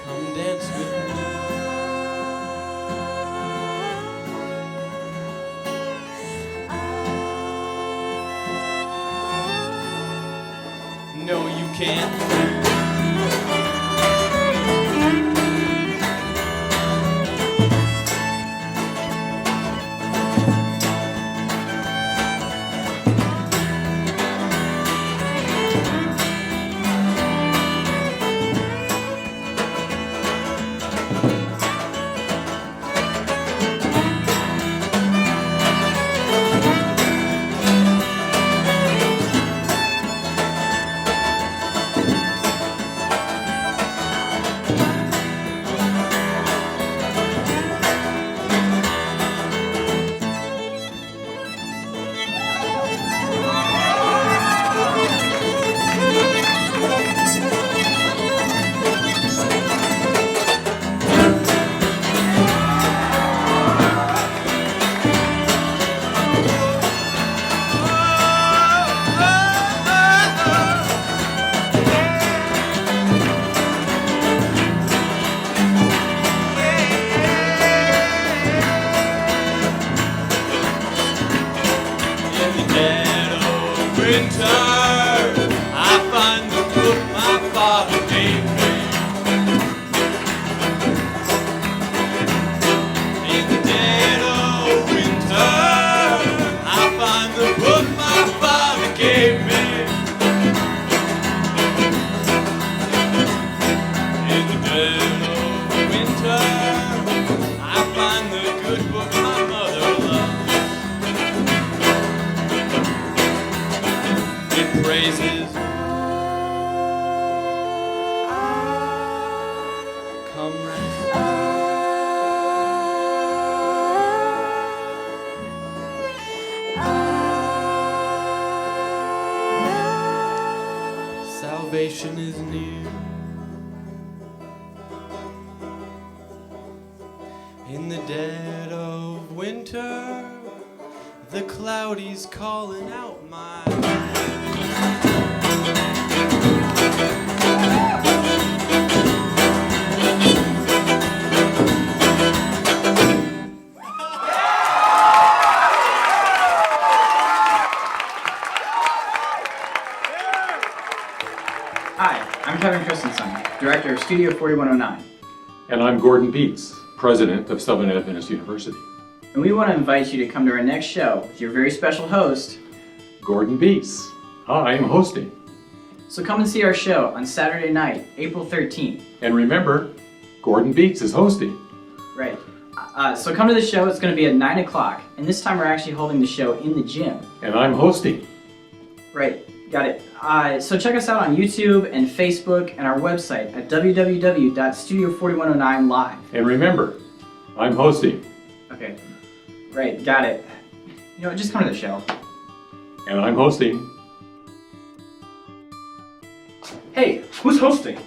come dance with me. No, you can't. Salvation is near. In the dead of winter, the cloudy's calling out my I'm Christenson, Director of Studio 4109. And I'm Gordon Bietz, President of Southern Adventist University. And we want to invite you to come to our next show with your very special host, Gordon Bietz. I am hosting. So come and see our show on Saturday night, April 13th. And remember, Gordon Bietz is hosting. Right. So come to the show. It's going to be at 9 o'clock. And this time we're actually holding the show in the gym. And I'm hosting. Right. Got it. So check us out on YouTube and Facebook and our website at www.studio4109live. And remember, I'm hosting. Okay. Right. Got it. You know what? Just come to the show. And I'm hosting. Hey, who's hosting?